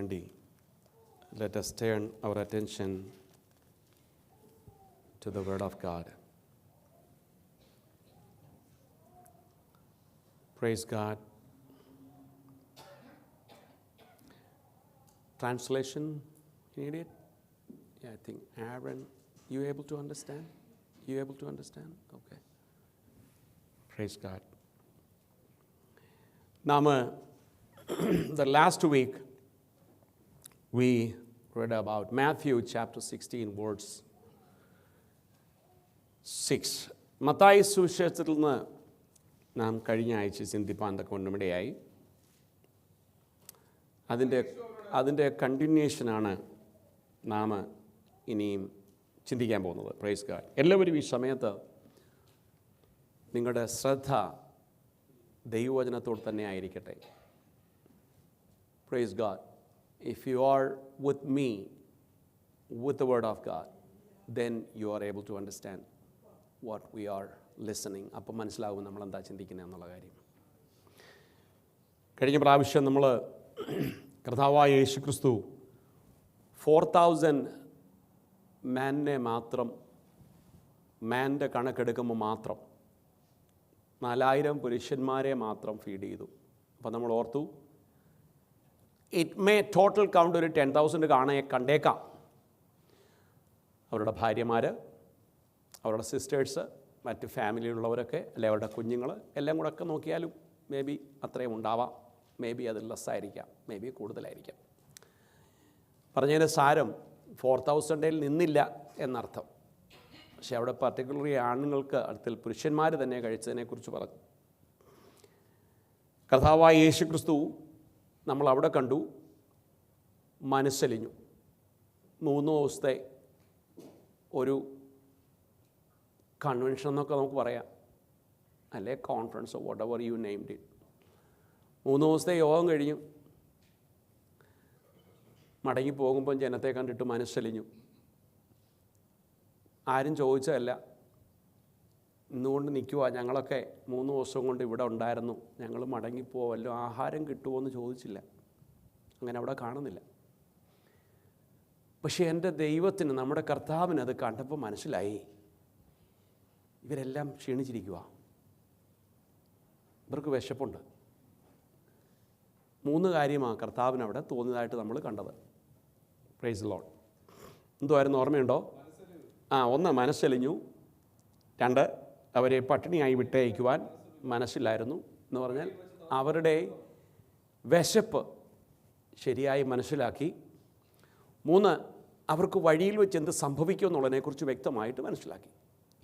Let us turn our attention to the Word of God. Praise God. Translation, you need it? Yeah, I think Aaron, you able to understand? You able to understand? Okay. Praise God. Now, the last week, we read about Matthew chapter 16, verse 6. Mathai സുവിശേഷത്തിൽ നിന്ന് നാം കഴിഞ്ഞ ആഴ്ച ചിന്തിപ്പാൻ തക്കവണ്ണമിടയായി. അതിൻ്റെ കണ്ടിന്യൂഷനാണ് നാം ഇനിയും ചിന്തിക്കാൻ പോകുന്നത്. Praise God. എല്ലാവരും ഈ സമയത്ത് നിങ്ങളുടെ ശ്രദ്ധ ദൈവവചനത്തോട് തന്നെ ആയിരിക്കട്ടെ. Praise God. If you are with me, with the Word of God, then you are able to understand what we are listening. അപ്പം മനസ്സിലാവും നമ്മൾ എന്താ ചിന്തിക്കുന്നത് എന്നുള്ള കാര്യം. കഴിഞ്ഞ പ്രാവശ്യം നമ്മൾ കർത്താവായ യേശുക്രിസ്തു 4000 മാനിനെ മാത്രം, മാൻ്റെ കണക്കെടുക്കുമ്പോൾ മാത്രം 4000 പുരുഷന്മാരെ മാത്രം ഫീഡ് ചെയ്തു. അപ്പം നമ്മൾ ഓർത്തു, ഇറ്റ് മേ ടോട്ടൽ കൗണ്ട് ഒരു 10,000 കണ്ടേക്കാം. അവരുടെ ഭാര്യമാർ, അവരുടെ സിസ്റ്റേഴ്സ്, മറ്റ് ഫാമിലിയിലുള്ളവരൊക്കെ, അല്ലെ അവരുടെ കുഞ്ഞുങ്ങൾ, എല്ലാം കൂടെ ഒക്കെ നോക്കിയാലും മേ ബി അത്രയും ഉണ്ടാവാം. മേ ബി അത് ലെസ്സായിരിക്കാം, മേ ബി കൂടുതലായിരിക്കാം. പറഞ്ഞതിന് സാരം 4000 നിന്നില്ല എന്നർത്ഥം. പക്ഷെ അവിടെ പർട്ടിക്കുലർലി ആണുങ്ങൾക്ക് അടുത്തിൽ പുരുഷന്മാർ തന്നെ കഴിച്ചതിനെക്കുറിച്ച് പറഞ്ഞു. കർത്താവായ യേശുക്രിസ്തു നമ്മൾ അവിടെ കണ്ടു മനസ്സലിഞ്ഞു. 3 ദിവസത്തെ ഒരു കൺവെൻഷൻ എന്നൊക്കെ നമുക്ക് പറയാം, അല്ലേ കോൺഫറൻസോ whatever you named it. 3 ദിവസത്തെ യോഗം കഴിഞ്ഞു. മടങ്ങി പോകുമ്പം ജനത്തെ കണ്ടിട്ട് മനസ്സലിഞ്ഞു. ആരും ചോദിച്ചതല്ല, ഇന്നുകൊണ്ട് നിൽക്കുക, ഞങ്ങളൊക്കെ 3 ദിവസം കൊണ്ട് ഇവിടെ ഉണ്ടായിരുന്നു, ഞങ്ങൾ മടങ്ങിപ്പോവല്ലോ, ആഹാരം കിട്ടുമോ എന്ന് ചോദിച്ചില്ല. അങ്ങനെ അവിടെ കാണുന്നില്ല. പക്ഷേ എൻ്റെ ദൈവത്തിന്, നമ്മുടെ കർത്താവിന് അത് കണ്ടപ്പോൾ മനസ്സിലായി, ഇവരെല്ലാം ക്ഷീണിച്ചിരിക്കുക, ഇവർക്ക് വിശപ്പുണ്ട്. 3 കാര്യമാണ് കർത്താവിന് അവിടെ തോന്നിയതായിട്ട് നമ്മൾ കണ്ടത്. Praise the Lord. എന്തുമായിരുന്നു ഓർമ്മയുണ്ടോ? 1 മനസ്സലിഞ്ഞു. 2 അവരെ പട്ടിണിയായി വിട്ടയക്കുവാൻ മനസ്സിലായിരുന്നു. എന്ന് പറഞ്ഞാൽ അവരുടെ വിശപ്പ് ശരിയായി മനസ്സിലാക്കി. 3 അവർക്ക് വഴിയിൽ വെച്ച് എന്ത് സംഭവിക്കുമെന്നുള്ളതിനെക്കുറിച്ച് വ്യക്തമായിട്ട് മനസ്സിലാക്കി.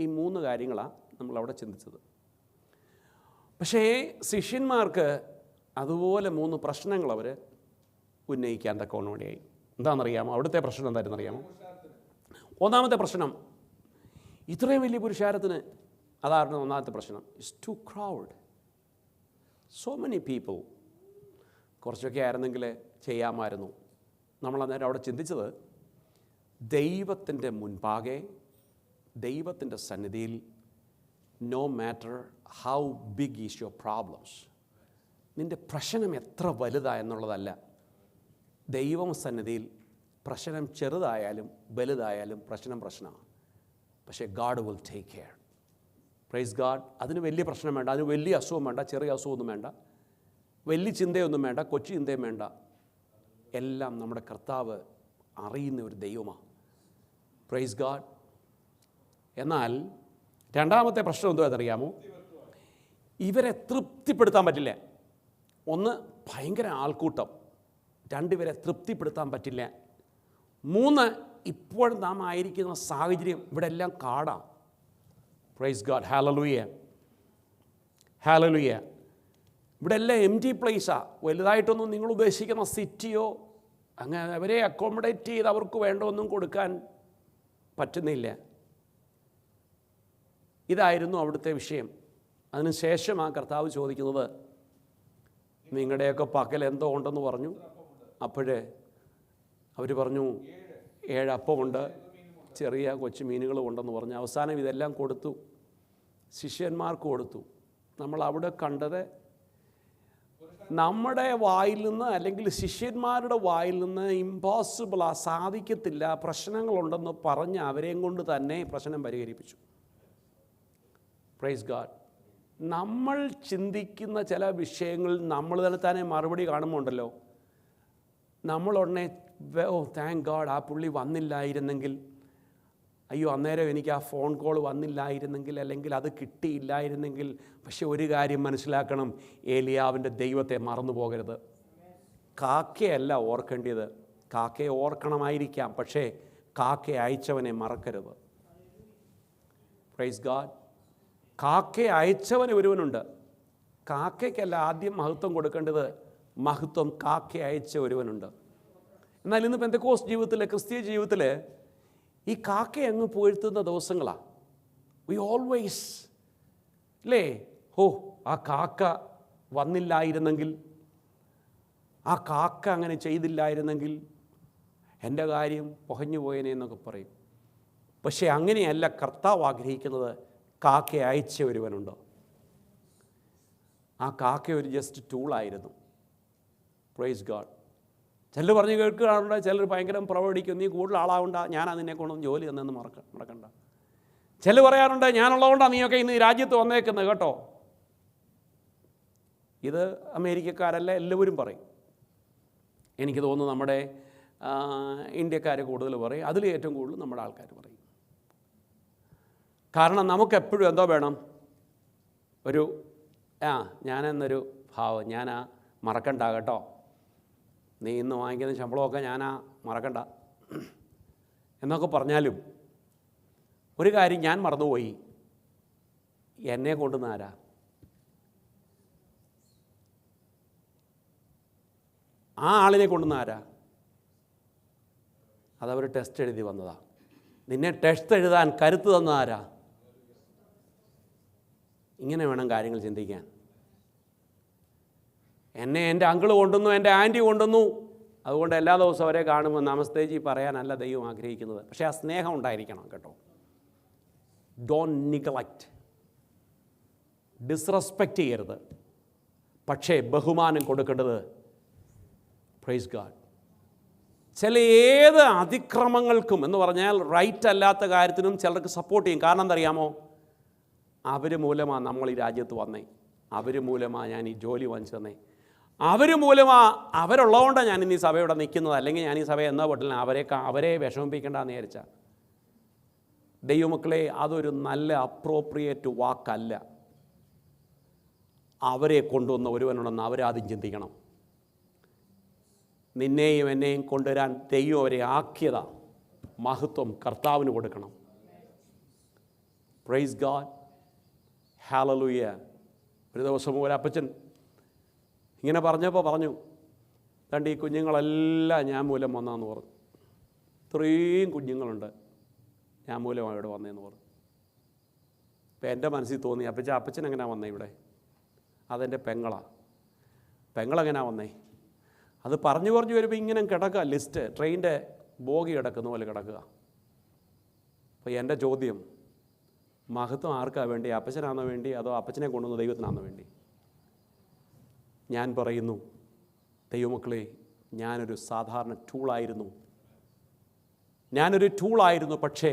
ഈ 3 കാര്യങ്ങളാണ് നമ്മളവിടെ ചിന്തിച്ചത്. പക്ഷേ ശിഷ്യന്മാർക്ക് അതുപോലെ 3 പ്രശ്നങ്ങൾ അവർ ഉന്നയിക്കാൻ തക്കവണ്ണയായി. എന്താണെന്നറിയാമോ? അവിടുത്തെ പ്രശ്നം എന്തായിരുന്നു അറിയാമോ? ഒന്നാമത്തെ പ്രശ്നം, ഇത്രയും വലിയ പുരുഷാരത്തിന്, അതായിരുന്നു ഒന്നാമത്തെ പ്രശ്നം. It's too crowd, so many people. കുറച്ചൊക്കെ ആയിരുന്നെങ്കിൽ ചെയ്യാമായിരുന്നു. നമ്മളന്നേരം അവിടെ ചിന്തിച്ചത്, ദൈവത്തിൻ്റെ മുൻപാകെ, ദൈവത്തിൻ്റെ സന്നിധിയിൽ, no matter how big is your problems, നിൻ്റെ പ്രശ്നം എത്ര വലുതായെന്നുള്ളതല്ല. ദൈവം സന്നിധിയിൽ പ്രശ്നം ചെറുതായാലും വലുതായാലും പ്രശ്നമാണ്. പക്ഷേ God will take care. Praise God. അതിന് വലിയ പ്രശ്നം വേണ്ട, അതിന് വലിയ അസുഖം വേണ്ട, ചെറിയ അസുഖമൊന്നും വേണ്ട, വലിയ ചിന്തയൊന്നും വേണ്ട, കൊച്ചു ചിന്തയും വേണ്ട. എല്ലാം നമ്മുടെ കർത്താവ് അറിയുന്ന ഒരു ദൈവമാണ്. Praise God. എന്നാൽ രണ്ടാമത്തെ പ്രശ്നം എന്തോ അതറിയാമോ? ഇവരെ തൃപ്തിപ്പെടുത്താൻ പറ്റില്ല. 1, ഭയങ്കര ആൾക്കൂട്ടം. 2, ഇവരെ തൃപ്തിപ്പെടുത്താൻ പറ്റില്ല. 3, ഇപ്പോൾ നാം ആയിരിക്കുന്ന സാഹചര്യം, ഇവിടെ എല്ലാം കാടാണ്. Price God. Hallelujah, hallelujah. ഇവിടെ എല്ലാം എംപ്റ്റി പ്ലേസാണ്. വലുതായിട്ടൊന്നും നിങ്ങൾ ഉദ്ദേശിക്കുന്ന സിറ്റിയോ അങ്ങനെ അവരെ അക്കോമഡേറ്റ് ചെയ്ത് അവർക്ക് വേണ്ടതൊന്നും കൊടുക്കാൻ പറ്റുന്നില്ല. ഇതായിരുന്നു അവിടുത്തെ വിഷയം. അതിനുശേഷം ആ കർത്താവ് ചോദിക്കുന്നത്, നിങ്ങളുടെയൊക്കെ പക്കൽ എന്തോ ഉണ്ടെന്ന് പറഞ്ഞു. അപ്പോഴേ അവർ പറഞ്ഞു 7 അപ്പമുണ്ട്, ചെറിയ കൊച്ചു മീനുകളും ഉണ്ടെന്ന് പറഞ്ഞു. അവസാനം ഇതെല്ലാം കൊടുത്തു, ശിഷ്യന്മാർക്ക് കൊടുത്തു. നമ്മൾ അവിടെ കണ്ടത് നമ്മുടെ വായിൽ നിന്ന് അല്ലെങ്കിൽ ശിഷ്യന്മാരുടെ വായിൽ നിന്ന് ഇമ്പോസിബിളാ, സാധിക്കത്തില്ല, പ്രശ്നങ്ങളുണ്ടെന്ന് പറഞ്ഞ് അവരെയും കൊണ്ട് തന്നെ പ്രശ്നം പരിഹരിപ്പിച്ചു. Praise God. നമ്മൾ ചിന്തിക്കുന്ന ചില വിഷയങ്ങളിൽ നമ്മൾ തന്നെ മറുപടി കാണുമ്പോൾ ഉണ്ടല്ലോ, നമ്മളുടനെ ഓ താങ്ക് ഗാഡ് ആ പുള്ളി വന്നില്ലായിരുന്നെങ്കിൽ, അയ്യോ അന്നേരം എനിക്ക് ആ ഫോൺ കോൾ വന്നില്ലായിരുന്നെങ്കിൽ, അല്ലെങ്കിൽ അത് കിട്ടിയില്ലായിരുന്നെങ്കിൽ. പക്ഷെ ഒരു കാര്യം മനസ്സിലാക്കണം, ഏലിയാവിൻ്റെ ദൈവത്തെ മറന്നു പോകരുത്. കാക്കയല്ല ഓർക്കേണ്ടത്, കാക്കയെ ഓർക്കണമായിരിക്കാം, പക്ഷേ കാക്കയെ അയച്ചവനെ മറക്കരുത്. Praise God. കാക്കയെ അയച്ചവൻ ഒരുവനുണ്ട്. കാക്കയ്ക്കല്ല ആദ്യം മഹത്വം കൊടുക്കേണ്ടത്, മഹത്വം കാക്കയെ അയച്ച ഒരുവനുണ്ട്. എന്നാൽ ഇന്ന് പെന്തക്കോസ്ത് ജീവിതത്തിൽ, ക്രിസ്തീയ ജീവിതത്തിൽ ഈ കാക്കയെ അങ്ങ് പുകഴ്ത്തുന്ന ദിവസങ്ങളാണ്. വി ഓൾവേസ് അല്ലേ, ഓ ആ കാക്ക വന്നില്ലായിരുന്നെങ്കിൽ, ആ കാക്ക അങ്ങനെ ചെയ്തില്ലായിരുന്നെങ്കിൽ എൻ്റെ കാര്യം പുകഞ്ഞു പോയേനെ എന്നൊക്കെ പറയും. പക്ഷേ അങ്ങനെയല്ല കർത്താവ് ആഗ്രഹിക്കുന്നത്. കാക്കയെ അയച്ച ഒരുവനുണ്ടോ. ആ കാക്ക ഒരു ജസ്റ്റ് ടൂളായിരുന്നു. Praise God. ചിലർ പറഞ്ഞ് കേൾക്കുകയാണുണ്ട്, ചിലർ ഭയങ്കര പ്രവടിക്കും, നീ കൂടുതൽ ആളാവണ്ട, ഞാനാ നിന്നെ കൊണ്ടൊന്ന് ജോലി തന്നെന്ന് മറക്കണ്ട. ചിലർ പറയാറുണ്ട്, ഞാനുള്ളതുകൊണ്ടാണ് നീയൊക്കെ ഇന്ന് ഈ രാജ്യത്ത് വന്നേക്കുന്നത് കേട്ടോ. ഇത് അമേരിക്കക്കാരല്ല, എല്ലാവരും പറയും. എനിക്ക് തോന്നുന്നു നമ്മുടെ ഇന്ത്യക്കാർ കൂടുതൽ പറയും, അതിൽ ഏറ്റവും കൂടുതൽ നമ്മുടെ ആൾക്കാർ പറയും. കാരണം നമുക്കെപ്പോഴും എന്തോ വേണം, ഒരു ഞാനെന്നൊരു ഭാവം, ഞാനാ മറക്കണ്ട കേട്ടോ, നീ ഇന്ന് വാങ്ങിക്കുന്ന ശമ്പളമൊക്കെ ഞാനാ മറക്കണ്ട എന്നൊക്കെ പറഞ്ഞാലും ഒരു കാര്യം ഞാൻ മറന്നുപോയി, എന്നെ കൊണ്ടുവന്ന ആരാ? ആ ആളിനെ കൊണ്ടുവന്ന ആരാ? അതവർ ടെസ്റ്റ് എഴുതി വന്നതാ. നിന്നെ ടെസ്റ്റ് എഴുതാൻ കരുത്ത് തന്ന ആരാ? ഇങ്ങനെ വേണം കാര്യങ്ങൾ ചിന്തിക്കാൻ. എന്നെ എൻ്റെ അങ്കിള് കൊണ്ടുവന്നു, എൻ്റെ ആൻറ്റി കൊണ്ടുവന്നു, അതുകൊണ്ട് എല്ലാ ദിവസവും അവരെ കാണുമ്പോൾ നമസ്തേജി പറയാനല്ല ദൈവം ആഗ്രഹിക്കുന്നത്. പക്ഷേ ആ സ്നേഹം ഉണ്ടായിരിക്കണം കേട്ടോ. ഡോണ്ട് നിഗ്ലക്റ്റ്, ഡിസ്റെസ്പെക്റ്റ് ചെയ്യരുത്, പക്ഷേ ബഹുമാനം കൊടുക്കേണ്ടത്. Praise God. ചില ഏത് അതിക്രമങ്ങൾക്കും എന്ന് പറഞ്ഞാൽ റൈറ്റ് അല്ലാത്ത കാര്യത്തിനും ചിലർക്ക് സപ്പോർട്ട് ചെയ്യും. കാരണം എന്തറിയാമോ? അവർ മൂലമാണ് നമ്മൾ ഈ രാജ്യത്ത് വന്നേ, അവർ മൂലമാണ് ഞാൻ ഈ ജോലി വാങ്ങിച്ചു തന്നേ, അവർ മൂലമാണ്, അവരുള്ളതുകൊണ്ടാണ് ഞാൻ ഇന്ന് ഈ സഭയുടെ നിൽക്കുന്നത്. അല്ലെങ്കിൽ ഞാൻ ഈ സഭ എന്നാ പറ്റില്ല, അവരെ വിഷമിപ്പിക്കേണ്ടെന്ന് വിചാരിച്ചാൽ. ദൈവമക്കളെ, അതൊരു നല്ല അപ്രോപ്രിയേറ്റ് വാക്കല്ല. അവരെ കൊണ്ടുവന്ന ഒരുവനുണ്ടെന്ന് അവരാദ്യം ചിന്തിക്കണം. നിന്നെയും എന്നെയും കൊണ്ടുവരാൻ ദൈവം അവരെ ആക്കിയതാ. മഹത്വം കർത്താവിന് കൊടുക്കണം. Price God. ഹല്ലേലൂയ. ഒരു ദിവസം ഒരു അപ്പച്ചൻ ഇങ്ങനെ പറഞ്ഞപ്പോൾ പറഞ്ഞു, തണ്ട് ഈ കുഞ്ഞുങ്ങളെല്ലാം ഞാൻ മൂലം വന്നാന്ന് പറഞ്ഞു. ഇത്രയും കുഞ്ഞുങ്ങളുണ്ട്, ഞാൻ മൂലമാണ് ഇവിടെ വന്നതെന്ന് പറഞ്ഞു. ഇപ്പം എൻ്റെ മനസ്സിൽ തോന്നി, അപ്പച്ചൻ എങ്ങനെയാണ് വന്നേ ഇവിടെ? അതെൻ്റെ പെങ്ങളെങ്ങനെയാണ് വന്നേ? അത് പറഞ്ഞു വരുമ്പോൾ ഇങ്ങനെ കിടക്കുക, ലിസ്റ്റ് ട്രെയിനിൻ്റെ ബോഗി കിടക്കുന്ന പോലെ കിടക്കുക. അപ്പോൾ എൻ്റെ ചോദ്യം, മഹത്വം ആർക്കാണ് വേണ്ടി? അപ്പച്ചനാണോ വേണ്ടി, അതോ അപ്പച്ചനെ കൊണ്ടുവന്ന ദൈവത്തിനാണോ വേണ്ടി? ഞാൻ പറയുന്നു, ദൈവമക്കളെ, ഞാനൊരു സാധാരണ ടൂളായിരുന്നു. പക്ഷേ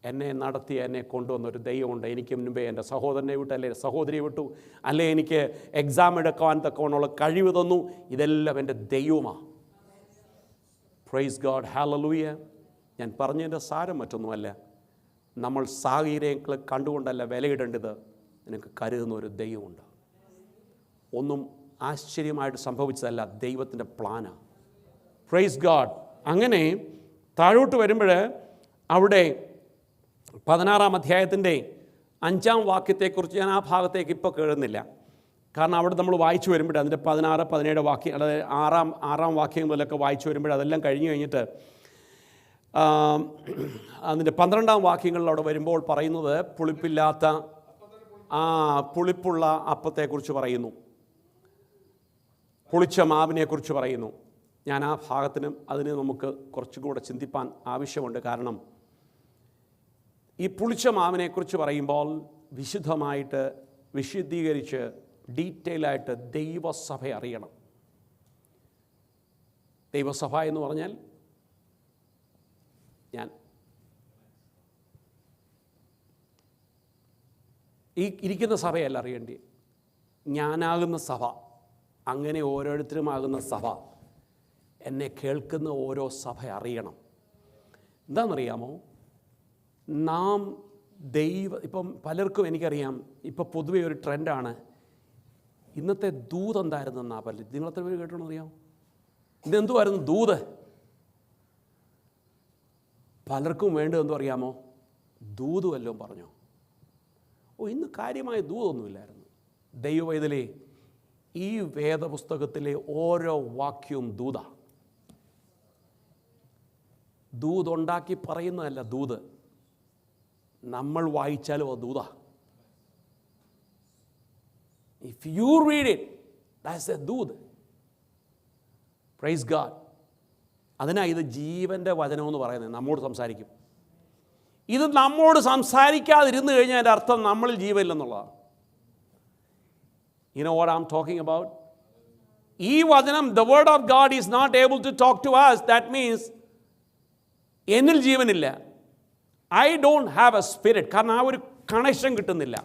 എന്നെ നടത്തി എന്നെ കൊണ്ടുവന്നൊരു ദൈവമുണ്ട്. എനിക്ക് മുൻപേ എൻ്റെ സഹോദരനെ വിട്ടു, അല്ലെ സഹോദരിയെ വിട്ടു, അല്ലെ എനിക്ക് എക്സാം എടുക്കാൻ തക്കവണ്ണമുള്ള കഴിവ് തന്നു. ഇതെല്ലാം എൻ്റെ ദൈവമാണ്. Praise God. ഹല്ലേലൂയ. ഞാൻ പറഞ്ഞതിൻ്റെ സാരം മറ്റൊന്നുമല്ല. നമ്മൾ സാഹചര്യങ്ങൾ കണ്ടുകൊണ്ടല്ല വിലയിടേണ്ടത്. നിനക്ക് കരുതുന്ന ഒരു ദൈവമുണ്ട്. ഒന്നും ആശ്ചര്യമായിട്ട് സംഭവിച്ചതല്ല, ദൈവത്തിൻ്റെ പ്ലാനാണ്. Praise God. അങ്ങനെ താഴോട്ട് വരുമ്പോൾ അവിടെ 16-ാം അധ്യായത്തിൻ്റെ 5-ാം വാക്യത്തെക്കുറിച്ച് ഞാൻ ആ ഭാഗത്തേക്ക് ഇപ്പോൾ കേഴുന്നില്ല. കാരണം അവിടെ നമ്മൾ വായിച്ചു വരുമ്പോൾ അതിൻ്റെ 16, 17 വാക്യം, അതായത് 6-ാം വാക്യം മുതലൊക്കെ വായിച്ചു വരുമ്പോൾ അതെല്ലാം കഴിഞ്ഞ് കഴിഞ്ഞിട്ട് അതിൻ്റെ 12-ാം വാക്യങ്ങളിൽ അവിടെ വരുമ്പോൾ പറയുന്നത് പുളിപ്പുള്ള അപ്പത്തെക്കുറിച്ച് പറയുന്നു, പുളിച്ച മാവിനെക്കുറിച്ച് പറയുന്നു. ഞാൻ ആ അതിന് നമുക്ക് കുറച്ചുകൂടെ ചിന്തിപ്പാൻ ആവശ്യമുണ്ട്. കാരണം ഈ പുളിച്ച മാവിനെക്കുറിച്ച് പറയുമ്പോൾ വിശുദ്ധമായിട്ട് വിശുദ്ധീകരിച്ച് ഡീറ്റെയിലായിട്ട് ദൈവസഭ അറിയണം. ദൈവസഭ എന്ന് പറഞ്ഞാൽ ഈ ഇരിക്കുന്ന സഭയല്ല അറിയേണ്ടി, ഞാനാകുന്ന സഭ, അങ്ങനെ ഓരോരുത്തരുമാകുന്ന സഭ, എന്നെ കേൾക്കുന്ന ഓരോ സഭ അറിയണം. എന്താണെന്നറിയാമോ, നാം ഇപ്പം പലർക്കും എനിക്കറിയാം, ഇപ്പം പൊതുവെ ഒരു ട്രെൻഡാണ്, ഇന്നത്തെ ദൂത് എന്തായിരുന്നെന്നാ പലരും, നിങ്ങളെത്ര പേര് കേട്ടോന്നറിയാമോ? ഇന്നെന്തുമായിരുന്നു ദൂത്? പലർക്കും വേണ്ടത് എന്തോ അറിയാമോ? ദൂത് വല്ലതും പറഞ്ഞോ? ഇന്ന് കാര്യമായ ദൂതൊന്നുമില്ലായിരുന്നു. ദൈവവേദലേ, ഈ വേദപുസ്തകത്തിലെ ഓരോ വാക്യവും ദൂതാ. ദൂതുണ്ടാക്കി പറയുന്നതല്ല ദൂത്, നമ്മൾ വായിച്ചാലും അത് ദൂതാ. If you read it, that's a ദൂത്. Praise God. അതിനാ ഇത് ജീവൻ്റെ വചനമെന്ന് പറയുന്നത്. നമ്മോട് സംസാരിക്കും. ഇത് നമ്മോട് സംസാരിക്കാതിരുന്നു കഴിഞ്ഞാൽ അതിൻ്റെ അർത്ഥം നമ്മളിൽ ജീവനില്ലെന്നുള്ളതാണ്. You know what I'm talking about? ഈ വചനം, the word of God is not able to talk to us. That means എന്നിൽ ജീവനില്ല. I don't have a spirit. കാരണം ആ ഒരു കണക്ഷൻ കിട്ടുന്നില്ല.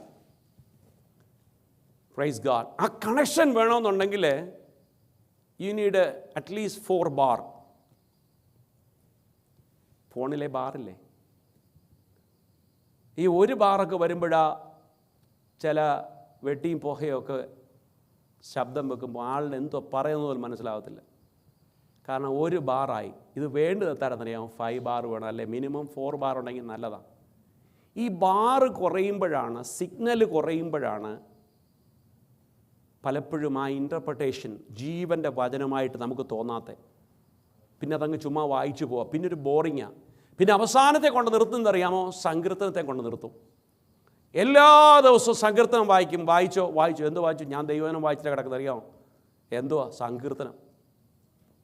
Praise God. ആ കണക്ഷൻ വേണമെന്നുണ്ടെങ്കിൽ you need at least 4 bar. ഫോണിലെ ബാറില്ലേ, ഈ ഒരു ബാറൊക്കെ വരുമ്പോഴാ ചില വെട്ടിയും പുകയൊക്കെ ശബ്ദം വെക്കുമ്പോൾ ആളിന് എന്തോ പറയുന്നത് പോലും മനസ്സിലാകത്തില്ല. കാരണം ഒരു ബാറായി. ഇത് വേണ്ടത് എത്താറെന്നറിയാം, 5 ബാർ വേണം, അല്ലെ മിനിമം 4 ബാർ ഉണ്ടെങ്കിൽ നല്ലതാണ്. ഈ ബാറ് കുറയുമ്പോഴാണ്, സിഗ്നൽ കുറയുമ്പോഴാണ് പലപ്പോഴും ആ ഇൻ്റർപ്രിട്ടേഷൻ ജീവൻ്റെ വചനമായിട്ട് നമുക്ക് തോന്നാത്തത്. പിന്നെ അതങ്ങ് ചുമ്മാ വായിച്ചു പോവാം. പിന്നെ ഒരു ബോറിങ്ങാണ്. പിന്നെ അവസാനത്തെ കൊണ്ട് നിർത്തുന്നതറിയാമോ? സങ്കീർത്തനത്തെ കൊണ്ട് നിർത്തും. എല്ലാ ദിവസവും സങ്കീർത്തനം വായിക്കും. വായിച്ചോ? എന്ത് വായിച്ചു? ഞാൻ ദൈവവചനം വായിച്ചിട്ട് കിടക്കുന്നത് അറിയാമോ? എന്തുവാ? സങ്കീർത്തനം.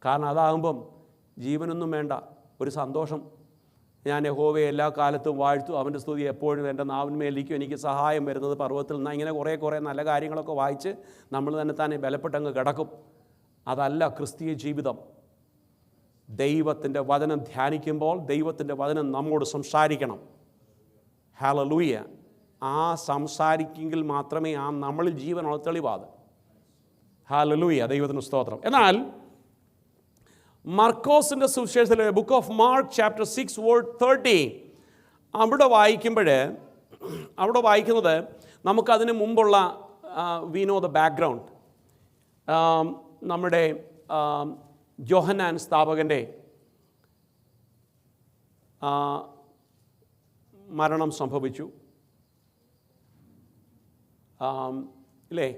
കാരണം അതാകുമ്പം ജീവനൊന്നും വേണ്ട, ഒരു സന്തോഷം. ഞാൻ യഹോവയെ എല്ലാ കാലത്തും വാഴ്ത്തു, അവൻ്റെ സ്തുതി എപ്പോഴും എൻ്റെ നാവിന്മേലിരിക്കും, എനിക്ക് സഹായം വരുന്നത് പർവ്വതത്തിൽ നിന്ന്. ഇങ്ങനെ കുറേ നല്ല കാര്യങ്ങളൊക്കെ വായിച്ച് നമ്മൾ തന്നെ ബലപ്പെട്ടങ്ങ് കിടക്കും. അതല്ല ക്രിസ്തീയ ജീവിതം. ദൈവത്തിൻ്റെ വചനം ധ്യാനിക്കുമ്പോൾ ദൈവത്തിൻ്റെ വചനം നമ്മോട് സംസാരിക്കണം. ഹല്ലേലൂയ. ആ സംസാരിക്കെങ്കിൽ മാത്രമേ ആ നമ്മളിൽ ജീവനുള്ള തെളിവാത്. ഹല്ലേലൂയ, ദൈവത്തിന് സ്തോത്രം. എന്നാൽ മർക്കോസിൻ്റെ സുവിശേഷത്തിലെ book of Mark chapter 6 word 30 അവിടെ വായിക്കുന്നത് നമുക്കതിന് മുമ്പുള്ള വി നോ ദ ബാക്ക്ഗ്രൗണ്ട്. നമ്മുടെ യോഹന്നാൻ സ്ഥാപകൻ്റെ മരണം സംഭവിച്ചു ഇല്ലേ?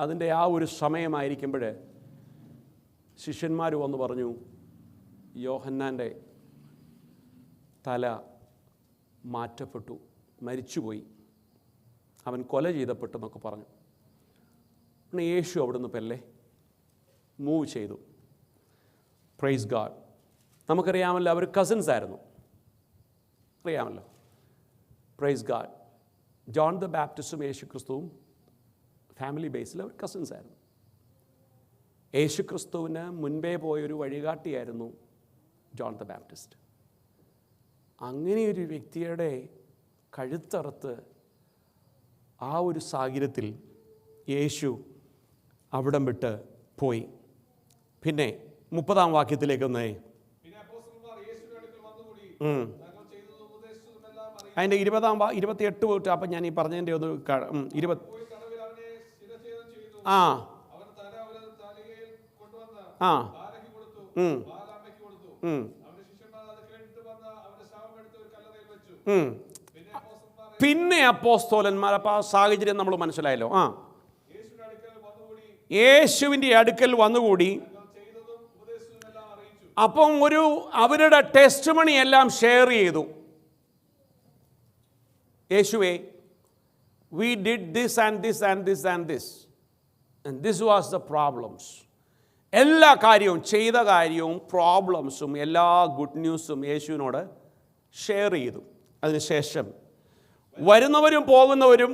അതിൻ്റെ ആ ഒരു സമയമായിരിക്കുമ്പോൾ ശിഷ്യന്മാർ വന്ന് പറഞ്ഞു, യോഹന്നാൻ്റെ തല മാറ്റപ്പെട്ടു, മരിച്ചുപോയി, അവൻ കൊല ചെയ്തപ്പെട്ടെന്നൊക്കെ പറഞ്ഞു. പിന്നെ യേശു അവിടുന്ന് പെല്ലേ മൂവ് ചെയ്തു. Praise God. നമുക്കറിയാമല്ലോ, അവർ കസിൻസ് ആയിരുന്നു, അറിയാമല്ലോ. Praise God. ജോൺ ദ ബാപ്റ്റിസ്റ്റും യേശു ക്രിസ്തുവും ഫാമിലി ബേസിൽ അവർ കസിൻസ് ആയിരുന്നു. യേശു ക്രിസ്തുവിന് മുൻപേ പോയൊരു വഴികാട്ടിയായിരുന്നു ജോൺ ദ ബാപ്റ്റിസ്റ്റ്. അങ്ങനെയൊരു വ്യക്തിയുടെ കഴുത്തറുത്ത് ആ ഒരു സാഹചര്യത്തിൽ യേശു അവിടം വിട്ട് പോയി. പിന്നെ 30-ാം വാക്യത്തിലേക്ക് ഒന്നേ, അതിൻ്റെ 28 തൊട്ട്, അപ്പം ഞാൻ ഈ പറഞ്ഞതിൻ്റെ ഒന്ന് 20 ആ ആ പിന്നെ അപ്പോസ്തലന്മാർ, അപ്പം ആ സാഹചര്യം നമ്മൾ മനസ്സിലായല്ലോ. യേശുവിൻ്റെ അടുക്കൽ വന്നുകൂടി. അപ്പം അവരുടെ ടെസ്റ്റിമണി എല്ലാം ഷെയർ ചെയ്തു. യേശുവേ, we did this and this and this and this and this was the problems. എല്ലാ കാര്യവും, ചെയ്ത കാര്യവും പ്രോബ്ലംസും എല്ലാ ഗുഡ് ന്യൂസും യേശുവിനോട് ഷെയർ ചെയ്തു. അതിനുശേഷം വരുന്നവരും പോകുന്നവരും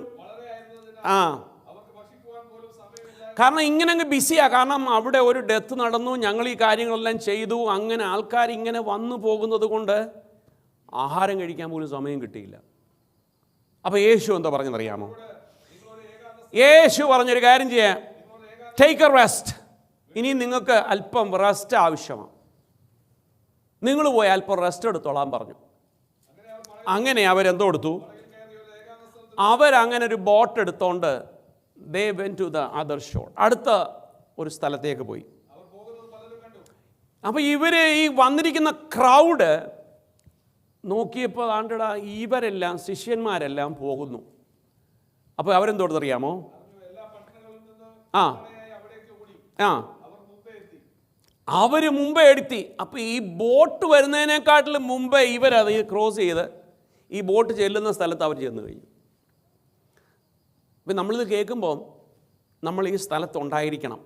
കാരണം ഇങ്ങനെ അങ്ങ് ബിസിയാണ്. കാരണം അവിടെ ഒരു ഡെത്ത് നടന്നു, ഞങ്ങൾ ഈ കാര്യങ്ങളെല്ലാം ചെയ്തു, അങ്ങനെ ആൾക്കാരിങ്ങനെ വന്നു പോകുന്നത് കൊണ്ട് ആഹാരം കഴിക്കാൻ പോലും സമയം കിട്ടിയില്ല. അപ്പോൾ യേശു എന്താ പറഞ്ഞതറിയാമോ? യേശു പറഞ്ഞൊരു കാര്യം ചെയ്യാം, ടേക്ക് എ റെസ്റ്റ്. ഇനി നിങ്ങൾക്ക് അല്പം റെസ്റ്റ് ആവശ്യമാണ്, നിങ്ങൾ പോയി അല്പം റെസ്റ്റ് എടുത്തോളാൻ പറഞ്ഞു. അങ്ങനെ അവരെന്തോ എടുത്തു, അവരങ്ങനെ ഒരു ബോട്ട് എടുത്തോണ്ട് they went to the other shore, അടുത്ത ഒരു സ്ഥലത്തേക്ക് പോയി. അപ്പോൾ ഇവര് ഈ വന്നിരിക്കുന്ന ക്രൗഡ് നോക്കിയപ്പോൾ ആണ്ടടാ ഇവരെല്ലാം ശിഷ്യന്മാരെല്ലാം പോകുന്നു. അപ്പോൾ അവരെന്തോടുത്തറിയാമോ? ആ ആ അവർ മുമ്പേ എടുത്തി. അപ്പോൾ ഈ ബോട്ട് വരുന്നതിനെക്കാട്ടിലും മുമ്പേ ഇവരത് ക്രോസ് ചെയ്ത് ഈ ബോട്ട് ചെല്ലുന്ന സ്ഥലത്ത് അവർ ചെന്ന് കഴിഞ്ഞു. അപ്പം നമ്മളിത് കേൾക്കുമ്പോൾ നമ്മൾ ഈ സ്ഥലത്തുണ്ടായിരിക്കണം.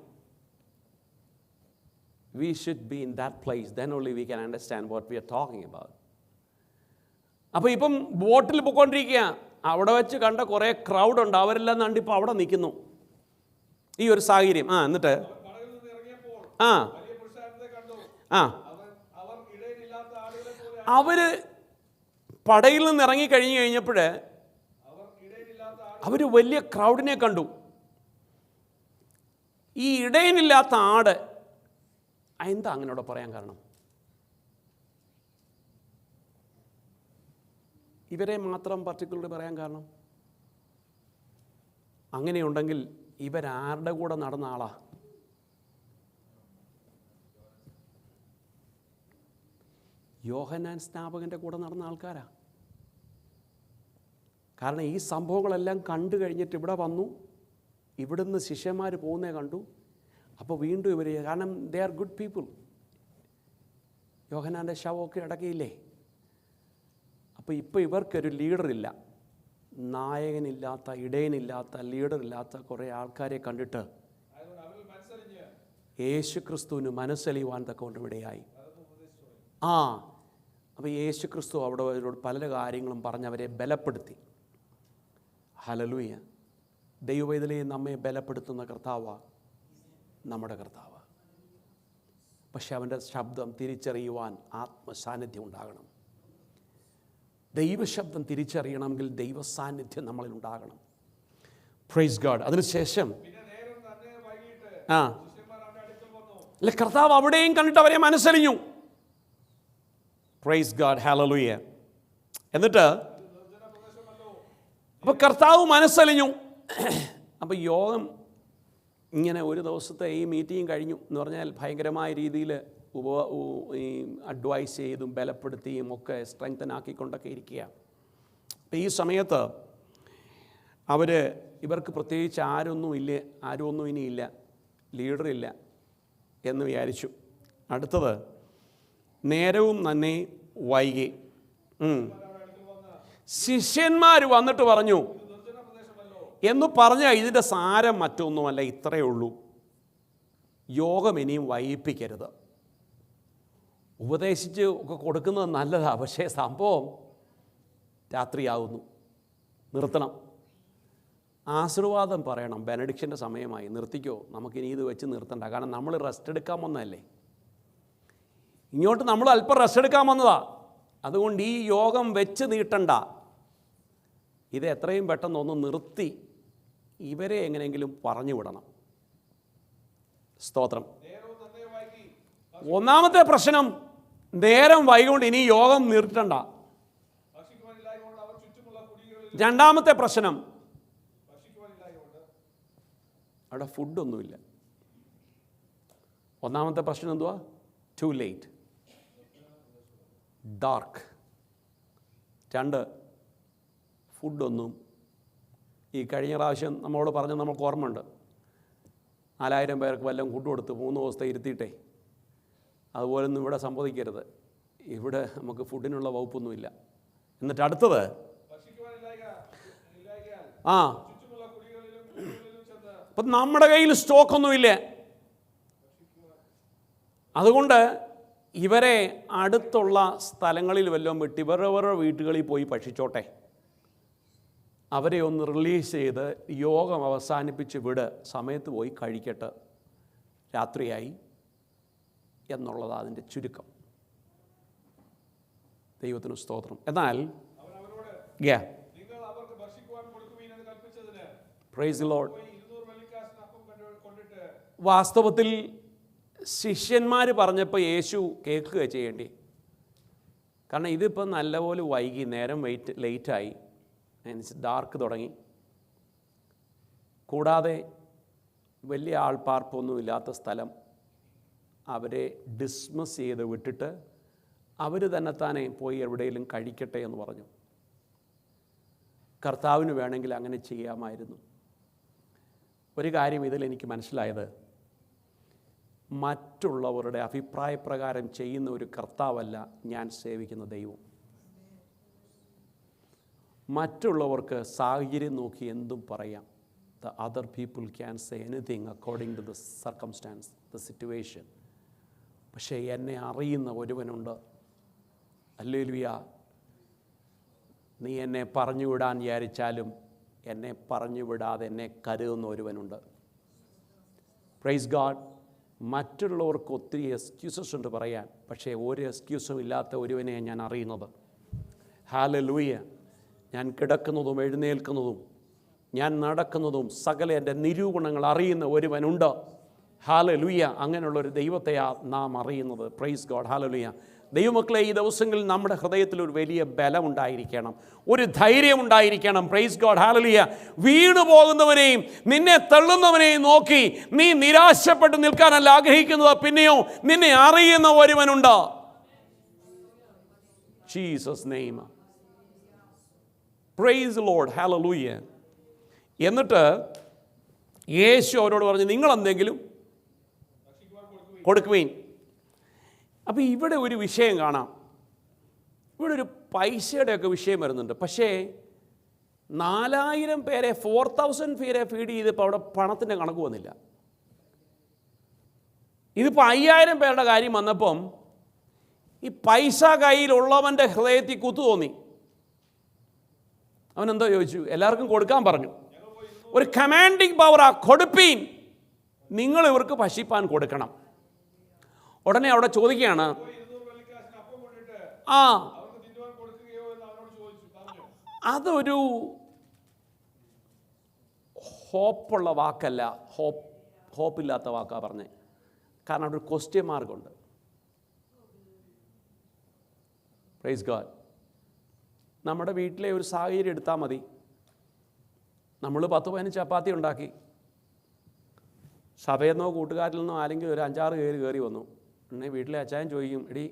We should be in that place. Then only we can understand what we are talking about. അപ്പോൾ ഇപ്പം ബോട്ടിൽ പോയിക്കൊണ്ടിരിക്കുക, അവിടെ വെച്ച് കണ്ട കുറേ ക്രൗഡുണ്ട്, അവരെല്ലാം കണ്ടിപ്പോൾ അവിടെ നിൽക്കുന്നു ഈ ഒരു സാഹചര്യം. എന്നിട്ട് അവർ പടയിൽ നിന്ന് ഇറങ്ങി കഴിഞ്ഞപ്പോൾ അവർ വലിയ ക്രൗഡിനെ കണ്ടു. ഈ ഇടയനില്ലാത്ത ആട്, എന്താ അങ്ങനെയോടെ പറയാൻ കാരണം? ഇവരെ മാത്രം പർട്ടിക്കുലർ പറയാൻ കാരണം, അങ്ങനെയുണ്ടെങ്കിൽ ഇവരാരുടെ കൂടെ നടന്ന ആളാ? യോഹന്നാൻ സ്നാപകൻ്റെ കൂടെ നടന്ന ആൾക്കാരാ. കാരണം ഈ സംഭവങ്ങളെല്ലാം കണ്ടു കഴിഞ്ഞിട്ട് ഇവിടെ വന്നു, ഇവിടുന്ന് ശിഷ്യന്മാർ പോകുന്നേ കണ്ടു. അപ്പോൾ വീണ്ടും ഇവർ, കാരണം ദേ ആർ ഗുഡ് പീപ്പിൾ. യോഹന്നാൻ്റെ ശവമൊക്കെ അടക്കിയില്ലേ? അപ്പോൾ ഇപ്പോൾ ഇവർക്കൊരു ലീഡറില്ല, നായകനില്ലാത്ത, ഇടയനില്ലാത്ത, ലീഡറില്ലാത്ത കുറേ ആൾക്കാരെ കണ്ടിട്ട് യേശു ക്രിസ്തുവിന് മനസ്സലിയുവാൻ തക്കൊണ്ട് ഇവിടെയായി. അപ്പോൾ യേശു ക്രിസ്തു അവിടെ അവരോട് പല കാര്യങ്ങളും പറഞ്ഞവരെ ബലപ്പെടുത്തി. ഹല്ലേലൂയ. ദൈവവേദനയെ നമ്മെ ബലപ്പെടുത്തുന്ന കർത്താവാണ് നമ്മുടെ കർത്താവ്. പക്ഷെ അവൻ്റെ ശബ്ദം തിരിച്ചറിയുവാൻ ആത്മസാന്നിധ്യം ഉണ്ടാകണം. ദൈവശബ്ദം തിരിച്ചറിയണമെങ്കിൽ ദൈവസാന്നിധ്യം നമ്മളിൽ ഉണ്ടാകണം. Praise God. അതിനുശേഷം അല്ല, കർത്താവ് അവിടെയും കണ്ടിട്ട് അവരെ മനസ്സലിഞ്ഞു. Praise God. ഹല്ലേലൂയ. എന്നിട്ട് അപ്പോൾ കർത്താവ് മനസ്സലിഞ്ഞു. അപ്പോൾ യോഗം ഇങ്ങനെ ഒരു ദിവസത്തെ ഈ മീറ്റിംഗ് കഴിഞ്ഞു എന്ന് പറഞ്ഞാൽ ഭയങ്കരമായ രീതിയിൽ ഈ അഡ്വൈസ് ചെയ്തും ബലപ്പെടുത്തിയും ഒക്കെ സ്ട്രെങ്തനാക്കിക്കൊണ്ടൊക്കെ ഇരിക്കുക. അപ്പോൾ ഈ സമയത്ത് ഇവർക്ക് പ്രത്യേകിച്ച് ആരും ഇനിയില്ല, ലീഡറില്ല എന്ന് വിചാരിച്ചു. അടുത്തത്, നേരവും നന്നേ വൈകി. ശിഷ്യന്മാർ വന്നിട്ട് പറഞ്ഞു എന്ന് പറഞ്ഞാൽ ഇതിൻ്റെ സാരം മറ്റൊന്നുമല്ല, ഇത്രയേ ഉള്ളൂ. യോഗം ഇനിയും വൈകിപ്പിക്കരുത്. ഉപദേശിച്ച് ഒക്കെ കൊടുക്കുന്നത് നല്ലതാണ്, പക്ഷേ സംഭവം രാത്രിയാവുന്നു, നിർത്തണം. ആശീർവാദം പറയണം, ബെനഡിക്ഷൻ്റെ സമയമായി, നിർത്തിക്കോ, നമുക്കിനി ഇത് വെച്ച് നിർത്തണ്ട. കാരണം നമ്മൾ റെസ്റ്റ് എടുക്കാൻ വന്നതല്ലേ, ഇങ്ങോട്ട് നമ്മൾ അല്പം റെസ്റ്റ് എടുക്കാൻ വന്നതാ. അതുകൊണ്ട് ഈ യോഗം വെച്ച് നീട്ടണ്ട, ഇത് എത്രയും പെട്ടെന്ന് ഒന്ന് നിർത്തി ഇവരെ എങ്ങനെയെങ്കിലും പറഞ്ഞു വിടണം. സ്തോത്രം. ഒന്നാമത്തെ പ്രശ്നം, നേരം വൈകൊണ്ട് ഇനി യോഗം നിർത്തണ്ട. രണ്ടാമത്തെ പ്രശ്നം, അവിടെ ഫുഡൊന്നുമില്ല. ഒന്നാമത്തെ പ്രശ്നം എന്തുവാ? To late, dark. 2, ഫുഡൊന്നും. ഈ കഴിഞ്ഞ പ്രാവശ്യം നമ്മളോട് പറഞ്ഞ് നമുക്ക് ഓർമ്മയുണ്ട്, 4000 പേർക്ക് വല്ലതും ഫുഡ് കൊടുത്ത് 3 ദിവസത്തെ ഇരുത്തിയിട്ടേ. അതുപോലൊന്നും ഇവിടെ സംഭവിക്കരുത്. ഇവിടെ നമുക്ക് ഫുഡിനുള്ള വകുപ്പൊന്നുമില്ല. എന്നിട്ട് അടുത്തത്, അപ്പം നമ്മുടെ കയ്യിൽ സ്റ്റോക്കൊന്നുമില്ല. അതുകൊണ്ട് ഇവരെ അടുത്തുള്ള സ്ഥലങ്ങളിൽ വല്ലതും വിട്ട് ഇവരവരുടെ വീട്ടുകളിൽ പോയി ഭക്ഷിച്ചോട്ടെ. അവരെ ഒന്ന് റിലീസ് ചെയ്ത് യോഗം അവസാനിപ്പിച്ച് വിട്, സമയത്ത് പോയി കഴിക്കട്ടെ, രാത്രിയായി എന്നുള്ളതാണ് അതിൻ്റെ ചുരുക്കം. ദൈവത്തിന് സ്തോത്രം. എന്നാൽ പ്രൈസ് ദി ലോർഡ്. വാസ്തവത്തിൽ ശിഷ്യന്മാർ പറഞ്ഞപ്പോൾ യേശു കേൾക്കുക ചെയ്യേണ്ടി. കാരണം ഇതിപ്പം നല്ലപോലെ വൈകി, നേരം ലേറ്റായി, ഡാർക്ക് തുടങ്ങി. കൂടാതെ വലിയ ആൾപ്പാർപ്പൊന്നും ഇല്ലാത്ത സ്ഥലം, അവരെ ഡിസ്മിസ് ചെയ്ത് വിട്ടിട്ട് അവർ തന്നെത്താനെ പോയി എവിടെയെങ്കിലും കഴിക്കട്ടെ എന്ന് പറഞ്ഞു. കർത്താവിന് വേണമെങ്കിൽ അങ്ങനെ ചെയ്യാമായിരുന്നു. ഒരു കാര്യം ഇതിൽ എനിക്ക് മനസ്സിലായത്, മറ്റുള്ളവരുടെ അഭിപ്രായപ്രകാരം ചെയ്യുന്ന ഒരു കർത്താവല്ല ഞാൻ സേവിക്കുന്ന ദൈവം. മറ്റുള്ളവർക്ക് സാഹചര്യം നോക്കി എന്തും പറയാം. The other people can say anything according to the circumstance, the situation. പക്ഷേ എന്നെ അറിയുന്ന ഒരുവനുണ്ട്. ഹല്ലേലൂയ. നീ എന്നെ പറഞ്ഞു വിടാൻ വിചാരിച്ചാലും എന്നെ പറഞ്ഞു വിടാതെ എന്നെ കരുതുന്ന ഒരുവനുണ്ട്. Praise God. മറ്റുള്ളവർക്ക് ഒത്തിരി എക്സ്ക്യൂസസ് ഉണ്ട് പറയാൻ, പക്ഷേ ഒരു എക്സ്ക്യൂസും ഇല്ലാത്ത ഒരുവനെ ഞാൻ അറിയുന്നത്. ഹല്ലേലൂയ. ഞാൻ കിടക്കുന്നതും എഴുന്നേൽക്കുന്നതും ഞാൻ നടക്കുന്നതും സകല എൻ്റെ നിരൂപണങ്ങൾ അറിയുന്ന ഒരുവനുണ്ട്. ഹല്ലേലൂയ. അങ്ങനെയുള്ളൊരു ദൈവത്തെയാ നാം അറിയുന്നത്. Praise God. ഹല്ലേലൂയ. ദൈവമക്കളെ, ഈ ദിവസങ്ങളിൽ നമ്മുടെ ഹൃദയത്തിൽ ഒരു വലിയ ബലമുണ്ടായിരിക്കണം, ഒരു ധൈര്യം ഉണ്ടായിരിക്കണം. Praise God. ഹല്ലേലൂയ. വീണു പോകുന്നവനെയും നിന്നെ തള്ളുന്നവനെയും നോക്കി നീ നിരാശപ്പെട്ട് നിൽക്കാനല്ല ആഗ്രഹിക്കുന്നത്, പിന്നെയോ നിന്നെ അറിയുന്ന ഒരുവനുണ്ട്. Jesus name. Praise Lord. Hallelujah. എന്നിട്ട് യേശു അവരോട് പറഞ്ഞു, നിങ്ങളെന്തെങ്കിലും കൊടുക്കുവീൻ. അപ്പോൾ ഇവിടെ ഒരു വിഷയം കാണാം. ഇവിടെ ഒരു പൈസയുടെയൊക്കെ വിഷയം വരുന്നുണ്ട്. പക്ഷേ 4000 പേരെ 4000 പേരെ ഫീഡ് ചെയ്തപ്പോൾ അവിടെ പണത്തിൻ്റെ കണക്ക് വന്നില്ല. ഇതിപ്പോൾ 5000 പേരുടെ കാര്യം വന്നപ്പം ഈ പൈസ കയ്യിലുള്ളവൻ്റെ ഹൃദയത്തിൽ കുത്തു തോന്നി. അവനെന്തോ ചോദിച്ചു? എല്ലാവർക്കും കൊടുക്കാൻ പറഞ്ഞു. ഒരു കമാൻഡിങ് പവറാ, കൊടുപ്പീൻ, നിങ്ങൾ ഇവർക്ക് ഭക്ഷിപ്പാൻ കൊടുക്കണം. ഉടനെ അവിടെ ചോദിക്കുകയാണ്, അതൊരു ഹോപ്പുള്ള വാക്കല്ല, ഹോപ്പില്ലാത്ത വാക്കാ പറഞ്ഞേ. കാരണം അവിടെ ഒരു ക്വസ്റ്റ്യൻ മാർക്കുണ്ട്. Praise God. നമ്മുടെ വീട്ടിലെ ഒരു സാഹചര്യം എടുത്താൽ മതി. നമ്മൾ 10-15 ചപ്പാത്തി ഉണ്ടാക്കി, സഭയിൽ നിന്നോ കൂട്ടുകാരിൽ നിന്നോ ആരെങ്കിലും ഒരു 5-6 പേര് കയറി വന്നു. എന്നെ വീട്ടിലെ അച്ചായൻ ചോദിക്കും, എടി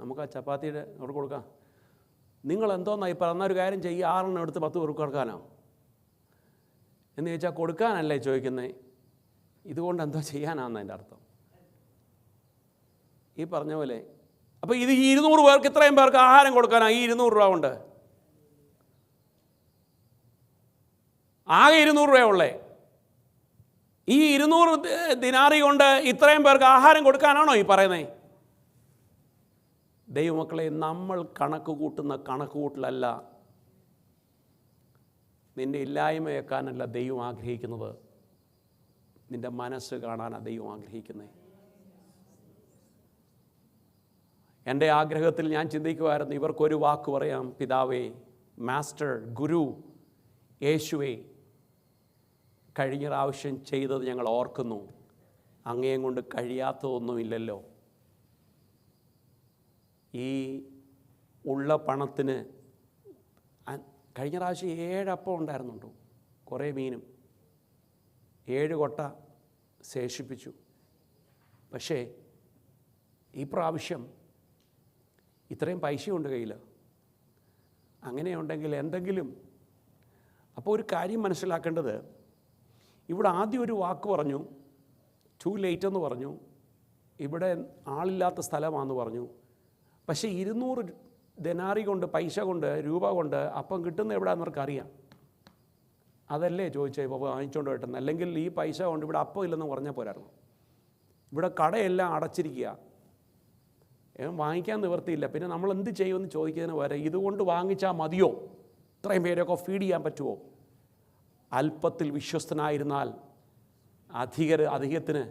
നമുക്ക് ആ ചപ്പാത്തിയുടെ അവിടെ കൊടുക്കാം. നിങ്ങളെന്തോന്നായി പറഞ്ഞ ഒരു കാര്യം ചെയ്യുക, 6 എടുത്ത് 10 പേർക്ക് കൊടുക്കാനോ എന്ന് ചോദിച്ചാൽ കൊടുക്കാനല്ലേ ചോദിക്കുന്നത്, ഇതുകൊണ്ട് എന്തോ ചെയ്യാനാണെന്ന് അതിൻ്റെ അർത്ഥം. ഈ പറഞ്ഞ പോലെ അപ്പോൾ ഇത് 200 പേർക്ക്, ഇത്രയും പേർക്ക് ആഹാരം കൊടുക്കാനാ ഈ 200 രൂപ കൊണ്ട്? ആകെ 200 രൂപയുള്ളേ. ഈ 200 ദിനാറി കൊണ്ട് ഇത്രയും പേർക്ക് ആഹാരം കൊടുക്കാനാണോ ഈ പറയുന്നത്? ദൈവമക്കളെ, നമ്മൾ കണക്ക് കൂട്ടുന്ന കണക്ക് കൂട്ടലല്ല, നിന്നെ ഇല്ലായ്മയാക്കാനല്ല ദൈവം ആഗ്രഹിക്കുന്നത്, നിൻ്റെ മനസ്സ് കാണാനാണ് ദൈവം ആഗ്രഹിക്കുന്നത്. എൻ്റെ ആഗ്രഹത്തിൽ ഞാൻ ചിന്തിക്കുമായിരുന്നു, ഇവർക്കൊരു വാക്ക് പറയാം, പിതാവേ, മാസ്റ്റർ, ഗുരു, യേശുവേ, കഴിഞ്ഞ പ്രാവശ്യം ചെയ്തത് ഞങ്ങൾ ഓർക്കുന്നു, അങ്ങേയും കൊണ്ട് കഴിയാത്തതൊന്നുമില്ലല്ലോ. ഈ ഉള്ള പണത്തിന് കഴിഞ്ഞ പ്രാവശ്യം 7 അപ്പം ഉണ്ടായിരുന്നുണ്ടോ, കുറേ മീനും, 7 കൊട്ട ശേഷിപ്പിച്ചു. പക്ഷേ ഈ പ്രാവശ്യം ഇത്രയും പൈസയുണ്ട് കയ്യിൽ. അങ്ങനെയുണ്ടെങ്കിൽ എന്തെങ്കിലും. അപ്പോൾ ഒരു കാര്യം മനസ്സിലാക്കേണ്ടത്, ഇവിടെ ആദ്യം ഒരു വാക്ക് പറഞ്ഞു, ടു ലേറ്റ് എന്ന് പറഞ്ഞു, ഇവിടെ ആളില്ലാത്ത സ്ഥലമാണെന്ന് പറഞ്ഞു. പക്ഷേ 200 ദിനാറി കൊണ്ട്, പൈസ കൊണ്ട്, രൂപ കൊണ്ട് അപ്പം കിട്ടുന്ന എവിടെയാണെന്ന് അവർക്കറിയാം. അതല്ലേ ചോദിച്ചേ, ഇപ്പോൾ വാങ്ങിച്ചുകൊണ്ട് കിട്ടുന്നത്. അല്ലെങ്കിൽ ഈ പൈസ കൊണ്ട് ഇവിടെ അപ്പം ഇല്ലെന്ന് പറഞ്ഞാൽ പോരായിരുന്നു. ഇവിടെ കടയെല്ലാം അടച്ചിരിക്കുക, വാങ്ങിക്കാൻ നിവർത്തിയില്ല. പിന്നെ നമ്മൾ എന്ത് ചെയ്യുമെന്ന് ചോദിക്കുന്നതിന് വരെ ഇതുകൊണ്ട് വാങ്ങിച്ചാൽ മതിയോ, ഇത്രയും പേരൊക്കെ ഫീഡ് ചെയ്യാൻ പറ്റുമോ അല്പത്തിൽ വിശ്വസ്തനായിരുന്നാൽ അധികത്തിന്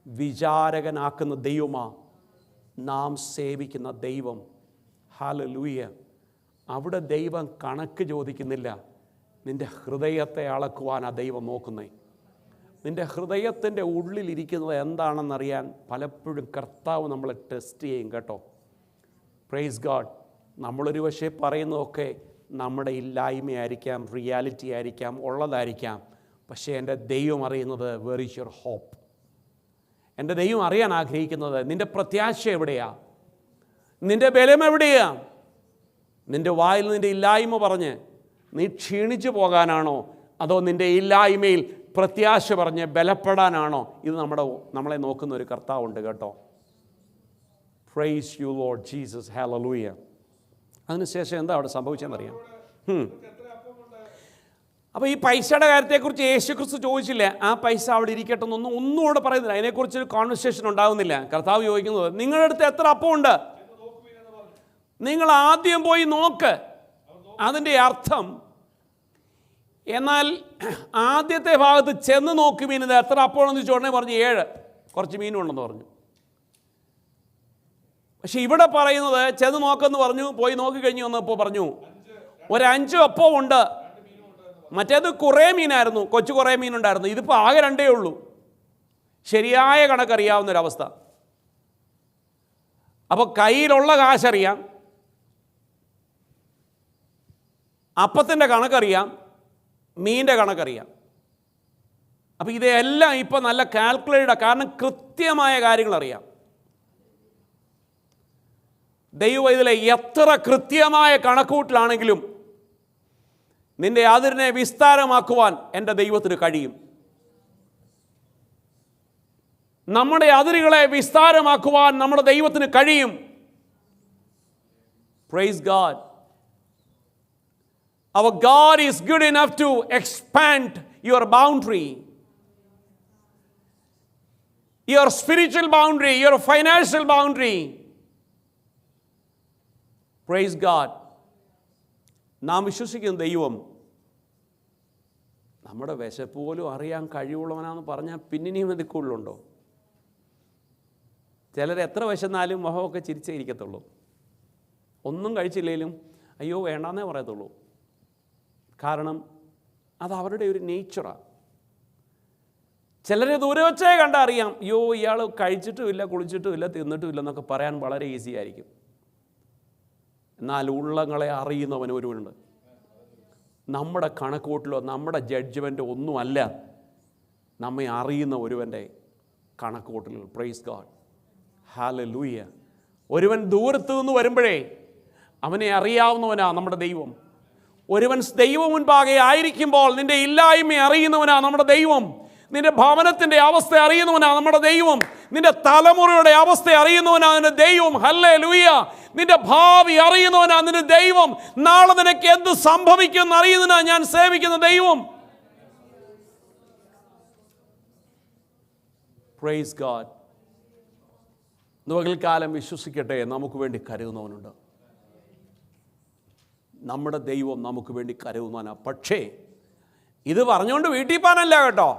വിചാരകനാക്കുന്ന ദൈവമാ നാം സേവിക്കുന്ന ദൈവം. ഹല്ലേലൂയ. അവിടെ ദൈവം കണക്ക് ചോദിക്കുന്നില്ല, നിൻ്റെ ഹൃദയത്തെ അളക്കുവാനാ ദൈവം നോക്കുന്നേ. നിൻ്റെ ഹൃദയത്തിൻ്റെ ഉള്ളിലിരിക്കുന്നത് എന്താണെന്നറിയാൻ പലപ്പോഴും കർത്താവ് നമ്മളെ ടെസ്റ്റ് ചെയ്യും കേട്ടോ. Praise God. നമ്മളൊരു പക്ഷേ പറയുന്നതൊക്കെ നമ്മുടെ ഇല്ലായ്മയായിരിക്കാം, റിയാലിറ്റി ആയിരിക്കാം, ഉള്ളതായിരിക്കാം. പക്ഷേ എൻ്റെ ദൈവം അറിയുന്നത് വെർ ഈസ് യുവർ ഹോപ്പ്. എൻ്റെ ദൈവം അറിയാൻ ആഗ്രഹിക്കുന്നത് നിൻ്റെ പ്രത്യാശ എവിടെയാ, നിൻ്റെ ബലം എവിടെയാ. നിൻ്റെ വായിൽ നിൻ്റെ ഇല്ലായ്മ പറഞ്ഞ് നീ ക്ഷീണിച്ചു പോകാനാണോ, അതോ നിൻ്റെ ഇല്ലായ്മയിൽ പ്രത്യാശ പറഞ്ഞ് ബലപ്പെടാനാണോ? ഇത് നമ്മളെ നോക്കുന്ന ഒരു കർത്താവുണ്ട് കേട്ടോ. Praise you Lord Jesus. Hallelujah. അതിനുശേഷം എന്താ അവിടെ സംഭവിച്ചതെന്നറിയാം. അപ്പോൾ ഈ പൈസയുടെ കാര്യത്തെക്കുറിച്ച് യേശുക്രിസ്തു ചോദിച്ചില്ല, ആ പൈസ അവിടെ ഇരിക്കട്ടെ ഒന്നും അവിടെ പറയുന്നില്ല. അതിനെക്കുറിച്ചൊരു കോൺവെർസേഷൻ ഉണ്ടാകുന്നില്ല. കർത്താവ് ചോദിക്കുന്നത്, നിങ്ങളുടെ അടുത്ത് എത്ര അപ്പമുണ്ട്, നിങ്ങൾ ആദ്യം പോയി നോക്ക്. അതിൻ്റെ അർത്ഥം, എന്നാൽ ആദ്യത്തെ ഭാഗത്ത് ചെന്ന് നോക്കി മീനിത് എത്ര അപ്പമാണെന്ന് ചോദിച്ച ഉടനെ പറഞ്ഞു 7, കുറച്ച് മീനും ഉണ്ടെന്ന് പറഞ്ഞു. പക്ഷെ ഇവിടെ പറയുന്നത് ചെന്ന് നോക്കെന്ന് പറഞ്ഞു. പോയി നോക്കിക്കഴിഞ്ഞ് വന്നപ്പോൾ പറഞ്ഞു ഒരു 5 അപ്പമുണ്ട്. മറ്റേത് കുറേ മീനായിരുന്നു, കൊച്ചു കുറേ മീനുണ്ടായിരുന്നു. ഇതിപ്പോൾ ആകെ 2 ഉള്ളൂ. ശരിയായ കണക്കറിയാവുന്നൊരവസ്ഥ. അപ്പോൾ കയ്യിലുള്ള കാശറിയാം, അപ്പത്തിൻ്റെ കണക്കറിയാം, മീൻ്റെ കണക്കറിയാം. അപ്പോൾ ഇതെല്ലാം ഇപ്പോൾ നല്ല കാൽക്കുലേറ്റഡ്, കാരണം കൃത്യമായ കാര്യങ്ങളറിയാം. ദൈവം ഇതിലെ എത്ര കൃത്യമായ കണക്കൂട്ടിലാണെങ്കിലും നിന്റെ അതിരിനെ വിസ്താരമാക്കുവാൻ എൻ്റെ ദൈവത്തിന് കഴിയും. നമ്മുടെ അതിരുകളെ വിസ്താരമാക്കുവാൻ നമ്മുടെ ദൈവത്തിന് കഴിയും. Praise God. Our God is good enough to expand your boundary, your spiritual boundary, your financial boundary. Praise God. നാം വിശ്വസിക്കുന്ന ദൈവം നമ്മുടെ വിശപ്പ് പോലും അറിയാൻ കഴിവുള്ളവനാണെന്ന് പറഞ്ഞാൽ പിന്നിനെയും എന്തൊക്കെയുള്ളുണ്ടോ? ചിലർ എത്ര വിശന്നാലും മുഖമൊക്കെ ചിരിച്ചേ ഇരിക്കത്തുള്ളൂ. ഒന്നും കഴിച്ചില്ലെങ്കിലും അയ്യോ വേണ്ടാന്നേ പറയത്തുള്ളൂ. കാരണം അത് അവരുടെ ഒരു നേച്ചറാണ്. ചിലരെ ദൂരെ വച്ചേ കണ്ടാൽ അറിയാം, അയ്യോ ഇയാൾ കഴിച്ചിട്ടുമില്ല, കുളിച്ചിട്ടുമില്ല, തിന്നിട്ടുമില്ല എന്നൊക്കെ പറയാൻ വളരെ ഈസി ആയിരിക്കും. എന്നാൽ ഉള്ളങ്ങളെ അറിയുന്നവൻ ഒരുവനുണ്ട്. നമ്മുടെ കണക്കൂട്ടിലോ നമ്മുടെ ജഡ്ജ്മെൻറ്റോ ഒന്നുമല്ല നമ്മെ അറിയുന്ന ഒരുവൻ്റെ കണക്കൂട്ടലുകൾ. Praise God. ഹല്ലേലൂയ. ഒരുവൻ ദൂരത്തു നിന്ന് വരുമ്പോഴേ അവനെ അറിയാവുന്നവനാ നമ്മുടെ ദൈവം. ഒരുവൻ ദൈവം മുൻപാകെ ആയിരിക്കുമ്പോൾ നിന്റെ ഇല്ലായ്മ അറിയുന്നവനാ നമ്മുടെ ദൈവം. നിന്റെ ഭവനത്തിൻ്റെ അവസ്ഥ അറിയുന്നവനാ നമ്മുടെ ദൈവം. നിന്റെ തലമുറയുടെ അവസ്ഥ അറിയുന്നവനാ നിന്റെ ദൈവം. ഹല്ലേലൂയ. നിന്റെ ഭാവി അറിയുന്നവനാ നിന്റെ ദൈവം. നാളെ നിനക്ക് എന്ത് സംഭവിക്കുമെന്ന് അറിയുന്നതിനാ ഞാൻ സേവിക്കുന്ന ദൈവം. Praise God. പകൽക്കാലം വിശ്വസിക്കട്ടെ, നമുക്ക് വേണ്ടി കരുതുന്നവനുണ്ട്. നമ്മുടെ ദൈവം നമുക്ക് വേണ്ടി കരുതുന്നവനാ. പക്ഷേ ഇത് പറഞ്ഞുകൊണ്ട് വീട്ടിൽ പോകാനല്ല കേട്ടോ.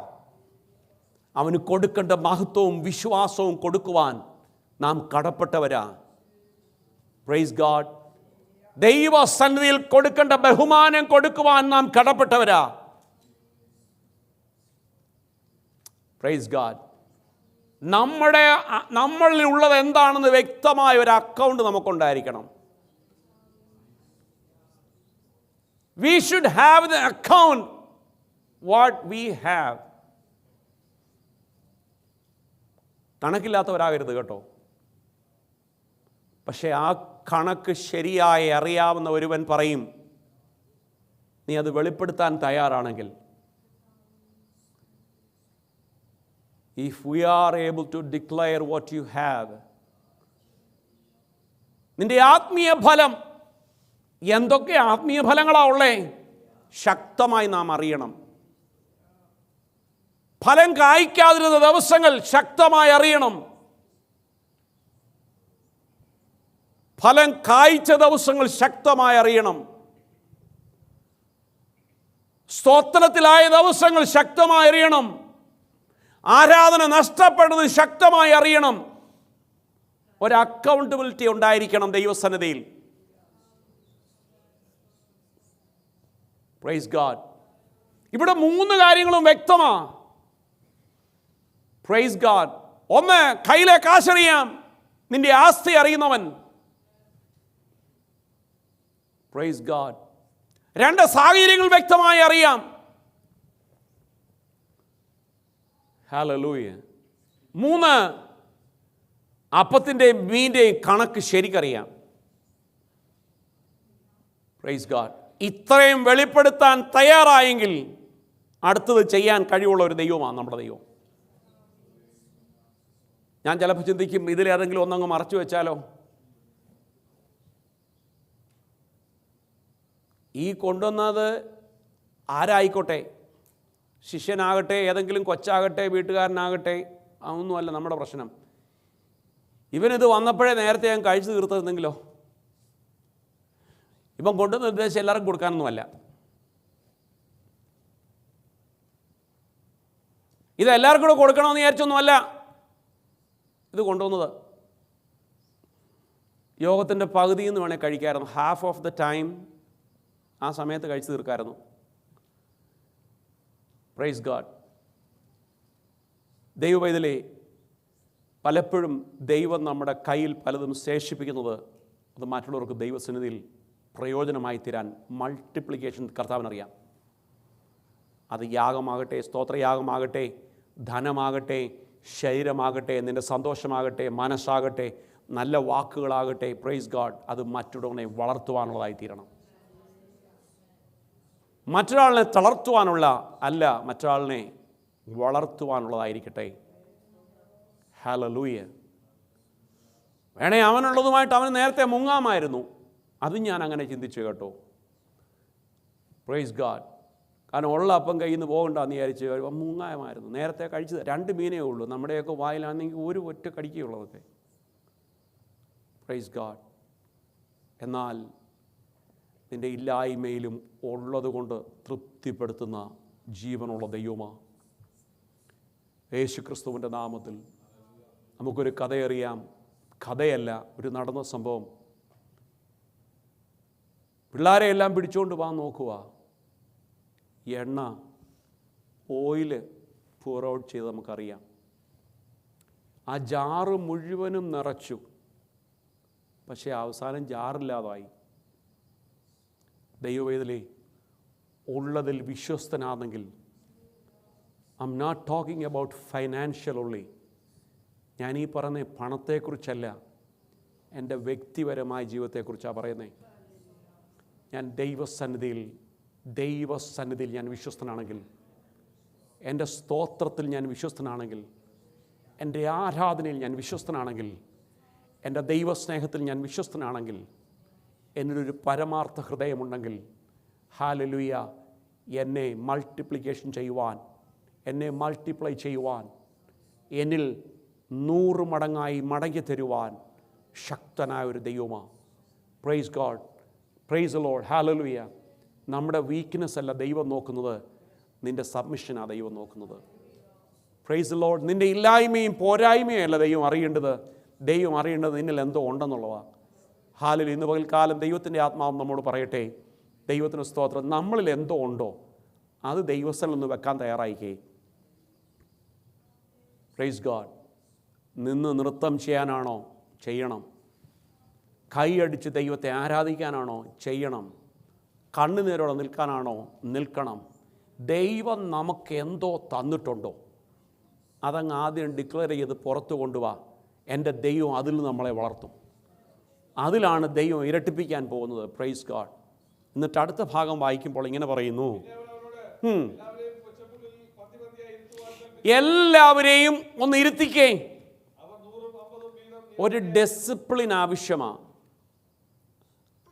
അവന് കൊടുക്കേണ്ട മഹത്വവും വിശ്വാസവും കൊടുക്കുവാൻ നാം കടപ്പെട്ടവരാ. Praise God. ദൈവസന്നിധിയിൽ കൊടുക്കേണ്ട ബഹുമാനം കൊടുക്കുവാൻ നാം കടപ്പെട്ടവരാ. Praise God. നമ്മളിലുള്ളത് എന്താണെന്ന് വ്യക്തമായ ഒരു അക്കൗണ്ട് നമുക്കുണ്ടായിരിക്കണം. We should have the account what we have. കണക്കില്ലാത്തവരാകരുത് കേട്ടോ. പക്ഷേ ആ കണക്ക് ശരിയായി അറിയാവുന്ന ഒരുവൻ പറയും, നീ അത് വെളിപ്പെടുത്താൻ തയ്യാറാണെങ്കിൽ, if we are able to declare what you have, നിന്റെ ആത്മീയ ഫലം എന്തൊക്കെ ആത്മീയ ഫലങ്ങളാണ് ഉള്ളേ ശക്തമായി നാം അറിയണം. ഫലം കായ്ക്കാതിരുന്ന ദിവസങ്ങൾ ശക്തമായി അറിയണം. ഫലം കായ്ച്ച ദിവസങ്ങൾ ശക്തമായി അറിയണം. സ്തോത്രത്തിലായ ദിവസങ്ങൾ ശക്തമായി അറിയണം. ആരാധന നഷ്ടപ്പെടുന്നത് ശക്തമായി അറിയണം. ഒരു അക്കൗണ്ടബിലിറ്റി ഉണ്ടായിരിക്കണം ദൈവസന്നിധിയിൽ. Praise God. ഇവിടെ 3 കാര്യങ്ങളും വ്യക്തമാണ്. Praise God. 1, കയ്യിലെ കാശറിയാം, നിന്റെ ആസ്തി അറിയുന്നവൻ. Praise God. 2, സാഹചര്യങ്ങൾ വ്യക്തമായി അറിയാം. ഹല്ലേലൂയ. 3, അപ്പത്തിൻ്റെയും മീൻ്റെയും കണക്ക് ശരിക്കറിയാം. Praise God. ഇത്രയും വെളിപ്പെടുത്താൻ തയ്യാറായെങ്കിൽ അടുത്തത് ചെയ്യാൻ കഴിവുള്ള ഒരു ദൈവമാണ് നമ്മുടെ ദൈവം. ഞാൻ ചിലപ്പോൾ ചിന്തിക്കും, ഇതിലേതെങ്കിലും ഒന്നങ്ങ് മറച്ചു വെച്ചാലോ? ഈ കൊണ്ടുവന്നത് ആരായിക്കോട്ടെ, ശിഷ്യനാകട്ടെ, ഏതെങ്കിലും കൊച്ചാകട്ടെ, വീട്ടുകാരനാകട്ടെ, അതൊന്നുമല്ല നമ്മുടെ പ്രശ്നം. ഇവനിത് വന്നപ്പോഴേ നേരത്തെ ഞാൻ കഴിച്ചു തീർത്തിരുന്നെങ്കിലോ? ഇപ്പം കൊണ്ടുവന്ന ഉദ്ദേശം എല്ലാവർക്കും കൊടുക്കാനൊന്നുമല്ല. ഇത് എല്ലാവർക്കും കൂടെ കൊടുക്കണമെന്ന് വിചാരിച്ചൊന്നുമല്ല ഇത് കൊണ്ടുവന്നത്. യോഗത്തിൻ്റെ പകുതി എന്ന് വേണേൽ കഴിക്കാമായിരുന്നു. ഹാഫ് ഓഫ് ദ ടൈം ആ സമയത്ത് കഴിച്ചു തീർക്കാമായിരുന്നു. Praise God. ദൈവവൈതലേ, പലപ്പോഴും ദൈവം നമ്മുടെ കയ്യിൽ പലതും ശേഷിപ്പിക്കുന്നത് അത് മറ്റുള്ളവർക്ക് ദൈവസന്നിധിയിൽ പ്രയോജനമായി തീരാൻ മൾട്ടിപ്ലിക്കേഷൻ കർത്താവിനറിയാം. അത് യാഗമാകട്ടെ, സ്തോത്രയാഗമാകട്ടെ, ധനമാകട്ടെ, ശരീരമാകട്ടെ, നിൻ്റെ സന്തോഷമാകട്ടെ, മനസ്സാകട്ടെ, നല്ല വാക്കുകളാകട്ടെ, പ്രൈസ് ഗാഡ്, അത് മറ്റുള്ളവനെ വളർത്തുവാനുള്ളതായി തീരണം. മറ്റൊരാളിനെ തളർത്തുവാനുള്ള അല്ല, മറ്റൊരാളിനെ വളർത്തുവാനുള്ളതായിരിക്കട്ടെ. ഹല്ലേലൂയ. വേണേ അവനുള്ളതുമായിട്ട് അവന് നേരത്തെ മുങ്ങാമായിരുന്നു. അതും ഞാൻ അങ്ങനെ ചിന്തിച്ചു കേട്ടോ. Praise God. കാരണം ഉള്ള അപ്പം കയ്യിൽ നിന്ന് പോകണ്ടെന്ന് വിചാരിച്ച് മുങ്ങായമായിരുന്നു. നേരത്തെ കഴിച്ചത് 2 മീനേ ഉള്ളൂ. നമ്മുടെയൊക്കെ വായിലാണെങ്കിൽ ഒരു ഒറ്റ കടിക്കുകയുള്ളതൊക്കെ. Praise God. എന്നാൽ നിൻ്റെ ഇല്ലായ്മയിലും ഉള്ളതുകൊണ്ട് തൃപ്തിപ്പെടുത്തുന്ന ജീവനുള്ള ദൈവമാണ്. യേശു ക്രിസ്തുവിൻ്റെ നാമത്തിൽ നമുക്കൊരു കഥയറിയാം. കഥയല്ല, ഒരു നടന്ന സംഭവം. പിള്ളേരെ എല്ലാം പിടിച്ചുകൊണ്ട് പോകാൻ നോക്കുക. എണ്ണ, ഓയില് pour ഔട്ട് ചെയ്ത് നമുക്കറിയാം. ആ ജാറ് മുഴുവനും നിറച്ചു. പക്ഷേ അവസാനം ജാറില്ലാതായി. ദൈവവേദലേ, ഉള്ളതിൽ വിശ്വസ്തനാണെങ്കിൽ, I'm not talking about financial ഉള്ളി. ഞാൻ ഈ പറഞ്ഞ പണത്തെക്കുറിച്ചല്ല, എൻ്റെ വ്യക്തിപരമായ ജീവിതത്തെക്കുറിച്ചാണ് പറയുന്നത്. ഞാൻ ദൈവസന്നിധിയിൽ ഞാൻ വിശ്വസ്തനാണെങ്കിൽ, എൻ്റെ സ്തോത്രത്തിൽ ഞാൻ വിശ്വസ്തനാണെങ്കിൽ, എൻ്റെ ആരാധനയിൽ ഞാൻ വിശ്വസ്തനാണെങ്കിൽ, എൻ്റെ ദൈവസ്നേഹത്തിൽ ഞാൻ വിശ്വസ്തനാണെങ്കിൽ, എന്നൊരു പരമാർത്ഥ ഹൃദയമുണ്ടെങ്കിൽ, ഹല്ലേലൂയ, എന്നെ മൾട്ടിപ്ലിക്കേഷൻ ചെയ്യുവാൻ, എന്നെ മൾട്ടിപ്ലൈ ചെയ്യുവാൻ, എന്നിൽ 100 മടങ്ങായി മടങ്ങി തരുവാൻ ശക്തനായ ഒരു ദൈവമാണ്. Praise God, praise the Lord, hallelujah. നമ്മുടെ വീക്ക്നെസ് അല്ല ദൈവം നോക്കുന്നത്, നിൻ്റെ സബ്മിഷനാണ് ദൈവം നോക്കുന്നത്. Praise the Lord. നിൻ്റെ ഇല്ലായ്മയും പോരായ്മയും അല്ല ദൈവം അറിയേണ്ടത്. ദൈവം അറിയേണ്ടത് നിന്നിൽ എന്തോ ഉണ്ടെന്നുള്ളതാണ്. ഹല്ലേലൂയ. ഇന്ന് പകൽക്കാലം ദൈവത്തിൻ്റെ ആത്മാവ് നമ്മോട് പറയട്ടെ, ദൈവത്തിന് സ്തോത്രം, നമ്മളിൽ എന്തോ ഉണ്ടോ അത് ദൈവസ്ഥനിൽ ഒന്ന് വെക്കാൻ തയ്യാറായിക്കേ. Praise God. നിന്ന് നൃത്തം ചെയ്യാനാണോ? ചെയ്യണം. കൈയടിച്ച് ദൈവത്തെ ആരാധിക്കാനാണോ? ചെയ്യണം. കണ്ണുനീരോടെ നിൽക്കാനാണോ? നിൽക്കണം. ദൈവം നമുക്ക് എന്തോ തന്നിട്ടുണ്ടോ അതങ്ങ് ആദ്യം ഡിക്ലെയർ ചെയ്ത് പുറത്തു കൊണ്ടുവാ. എൻ്റെ ദൈവം അതിൽ നമ്മളെ വളർത്തും. അതിലാണ് ദൈവം ഇരട്ടിപ്പിക്കാൻ പോകുന്നത്. Praise God. എന്നിട്ട് അടുത്ത ഭാഗം വായിക്കുമ്പോൾ ഇങ്ങനെ പറയുന്നു, എല്ലാവരെയും ഒന്ന് ഇരുത്തിക്കേ. ഒരു ഡിസിപ്ലിൻ ആവശ്യമാണ്.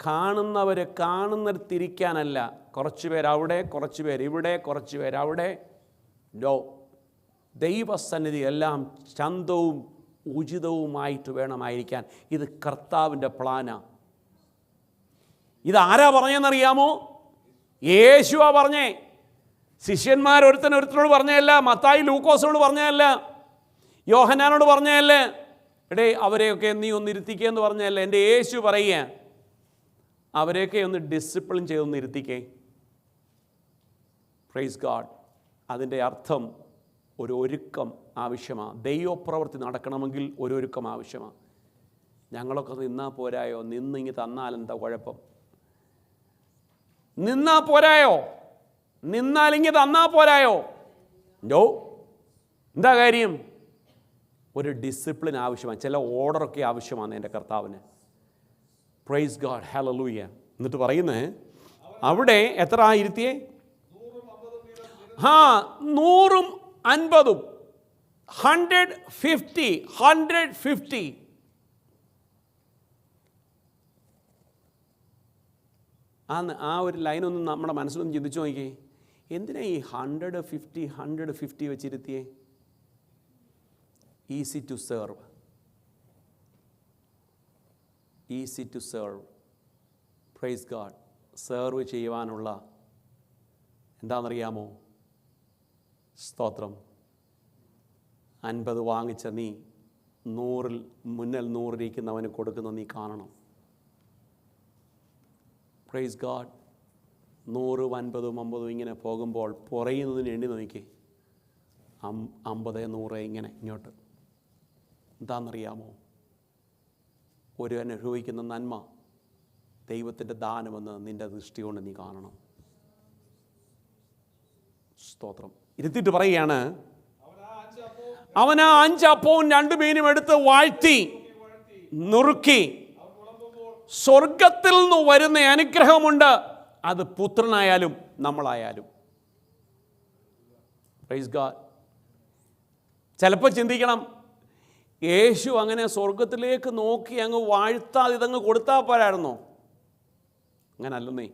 കാണുന്നവരെ കാണുന്നിടത്തിരിക്കാനല്ല. കുറച്ച് പേരവിടെ, കുറച്ച് പേരിവിടെ, കുറച്ച് പേരവിടെ. നോ, ദൈവസന്നിധി എല്ലാം ശാന്തവും ഉചിതവുമായിട്ട് വേണമായിരിക്കാൻ. ഇത് കർത്താവിൻ്റെ പ്ലാനാണ്. ഇതാരാ പറഞ്ഞെന്നറിയാമോ? യേശുവാ പറഞ്ഞേ. ശിഷ്യന്മാർ ഒരുത്തനോട് പറഞ്ഞതല്ല, മത്തായി ലൂക്കോസിനോട് പറഞ്ഞതല്ല, യോഹന്നാനോട് പറഞ്ഞതല്ല, എടേ അവരെയൊക്കെ നീ ഒന്ന് ഇരുത്തിക്കുക എന്ന് പറഞ്ഞതല്ല. എൻ്റെ യേശു പറയുക, അവരെയൊക്കെ ഒന്ന് ഡിസിപ്ലിൻ ചെയ്തൊന്ന് ഇരുത്തിക്കേ. Praise God. അതിൻ്റെ അർത്ഥം ഒരുക്കം ആവശ്യമാണ്. ദൈവപ്രവൃത്തി നടക്കണമെങ്കിൽ ഒരുക്കം ആവശ്യമാണ്. ഞങ്ങളൊക്കെ നിന്നാൽ പോരായോ? നിന്നിങ്ങി തന്നാലെന്താ കുഴപ്പം? നിന്നാൽ പോരായോ? നിന്നാലിങ്ങി തന്നാൽ പോരായോ? നോ. എന്താ കാര്യം? ഒരു ഡിസിപ്ലിൻ ആവശ്യമാണ്. ചില ഓർഡറൊക്കെ ആവശ്യമാണ് എൻ്റെ കർത്താവിന്. Price God, hallelujah. എന്നിട്ട് പറയുന്നത് അവിടെ എത്ര ഇരുത്തിയേ? 100 50 150 ആ ഒരു ലൈനൊന്നും നമ്മുടെ മനസ്സിലൊന്നും ചിന്തിച്ചു നോക്കിയേ. എന്തിനാ ഈ 150 വെച്ചിരുത്തിയേ? Easy to serve. Easy to serve. Praise God. Serve ചെയ്യുവാനുള്ള എന്താണെന്നറിയാമോ? സ്തോത്രം. 50 വാങ്ങിച്ച നീ 100 മുന്നിൽ 100 ഇരിക്കുന്നവന് കൊടുക്കുന്ന നീ കാണണം. Praise God. 100 50 50 ഇങ്ങനെ പോകുമ്പോൾ പുറയുന്നതിന് എണ്ണി നോക്കി. 50 100 ഇങ്ങനെ ഇങ്ങോട്ട്. എന്താണെന്നറിയാമോ? ഒരു അനുഭവിക്കുന്ന നന്മ ദൈവത്തിൻ്റെ ദാനമെന്ന് നിൻ്റെ ദൃഷ്ടി കൊണ്ട് നീ കാണണം. സ്തോത്രം. ഇരുത്തിയിട്ട് പറയുകയാണ്, അവൻ ആ 5 അപ്പവും 2 മീനും എടുത്ത് വാഴ്ത്തി നുറുക്കി, സ്വർഗത്തിൽ നിന്ന് വരുന്ന അനുഗ്രഹമുണ്ട്, അത് പുത്രനായാലും നമ്മളായാലും. Praise God. ചിലപ്പോൾ ചിന്തിക്കണം, യേശു അങ്ങനെ സ്വർഗത്തിലേക്ക് നോക്കി അങ്ങ് വാഴ്ത്താതെ ഇതങ്ങ് കൊടുത്താൽ പോരായിരുന്നോ? അങ്ങനെ അല്ലെന്നേ.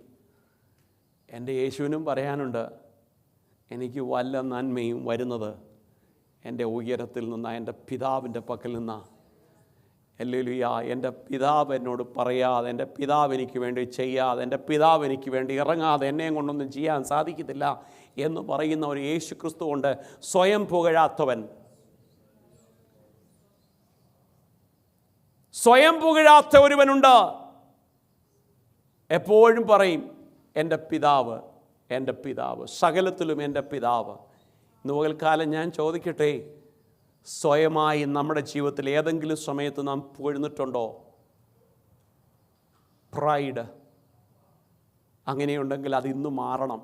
എൻ്റെ യേശുവിനും പറയാനുണ്ട്, എനിക്ക് വല്ല നന്മയും വരുന്നത് എൻ്റെ ഉയരത്തിൽ നിന്നാണ്, എൻ്റെ പിതാവിൻ്റെ പക്കൽ നിന്നാണ്. ഹല്ലേലൂയ. എൻ്റെ പിതാവ് എന്നോട് പറയാതെ, എൻ്റെ പിതാവ് എനിക്ക് വേണ്ടി ചെയ്യാതെ, എൻ്റെ പിതാവ് എനിക്ക് വേണ്ടി ഇറങ്ങാതെ എന്നെയും കൊണ്ടൊന്നും ചെയ്യാൻ സാധിക്കത്തില്ല എന്ന് പറയുന്ന ഒരു യേശു ക്രിസ്തു കൊണ്ട് സ്വയം പുകഴാത്തവൻ, സ്വയം പുകഴാത്ത ഒരുവനുണ്ട്. എപ്പോഴും പറയും എൻ്റെ പിതാവ്, എൻ്റെ പിതാവ്, സകലത്തിലും എൻ്റെ പിതാവ്. ഇന്ന് പകൽക്കാലം ഞാൻ ചോദിക്കട്ടെ, സ്വയമായി നമ്മുടെ ജീവിതത്തിൽ ഏതെങ്കിലും സമയത്ത് നാം പുകഴ്ന്നിട്ടുണ്ടോ? പ്രൈഡ് അങ്ങനെയുണ്ടെങ്കിൽ അത് ഇന്ന് മാറണം.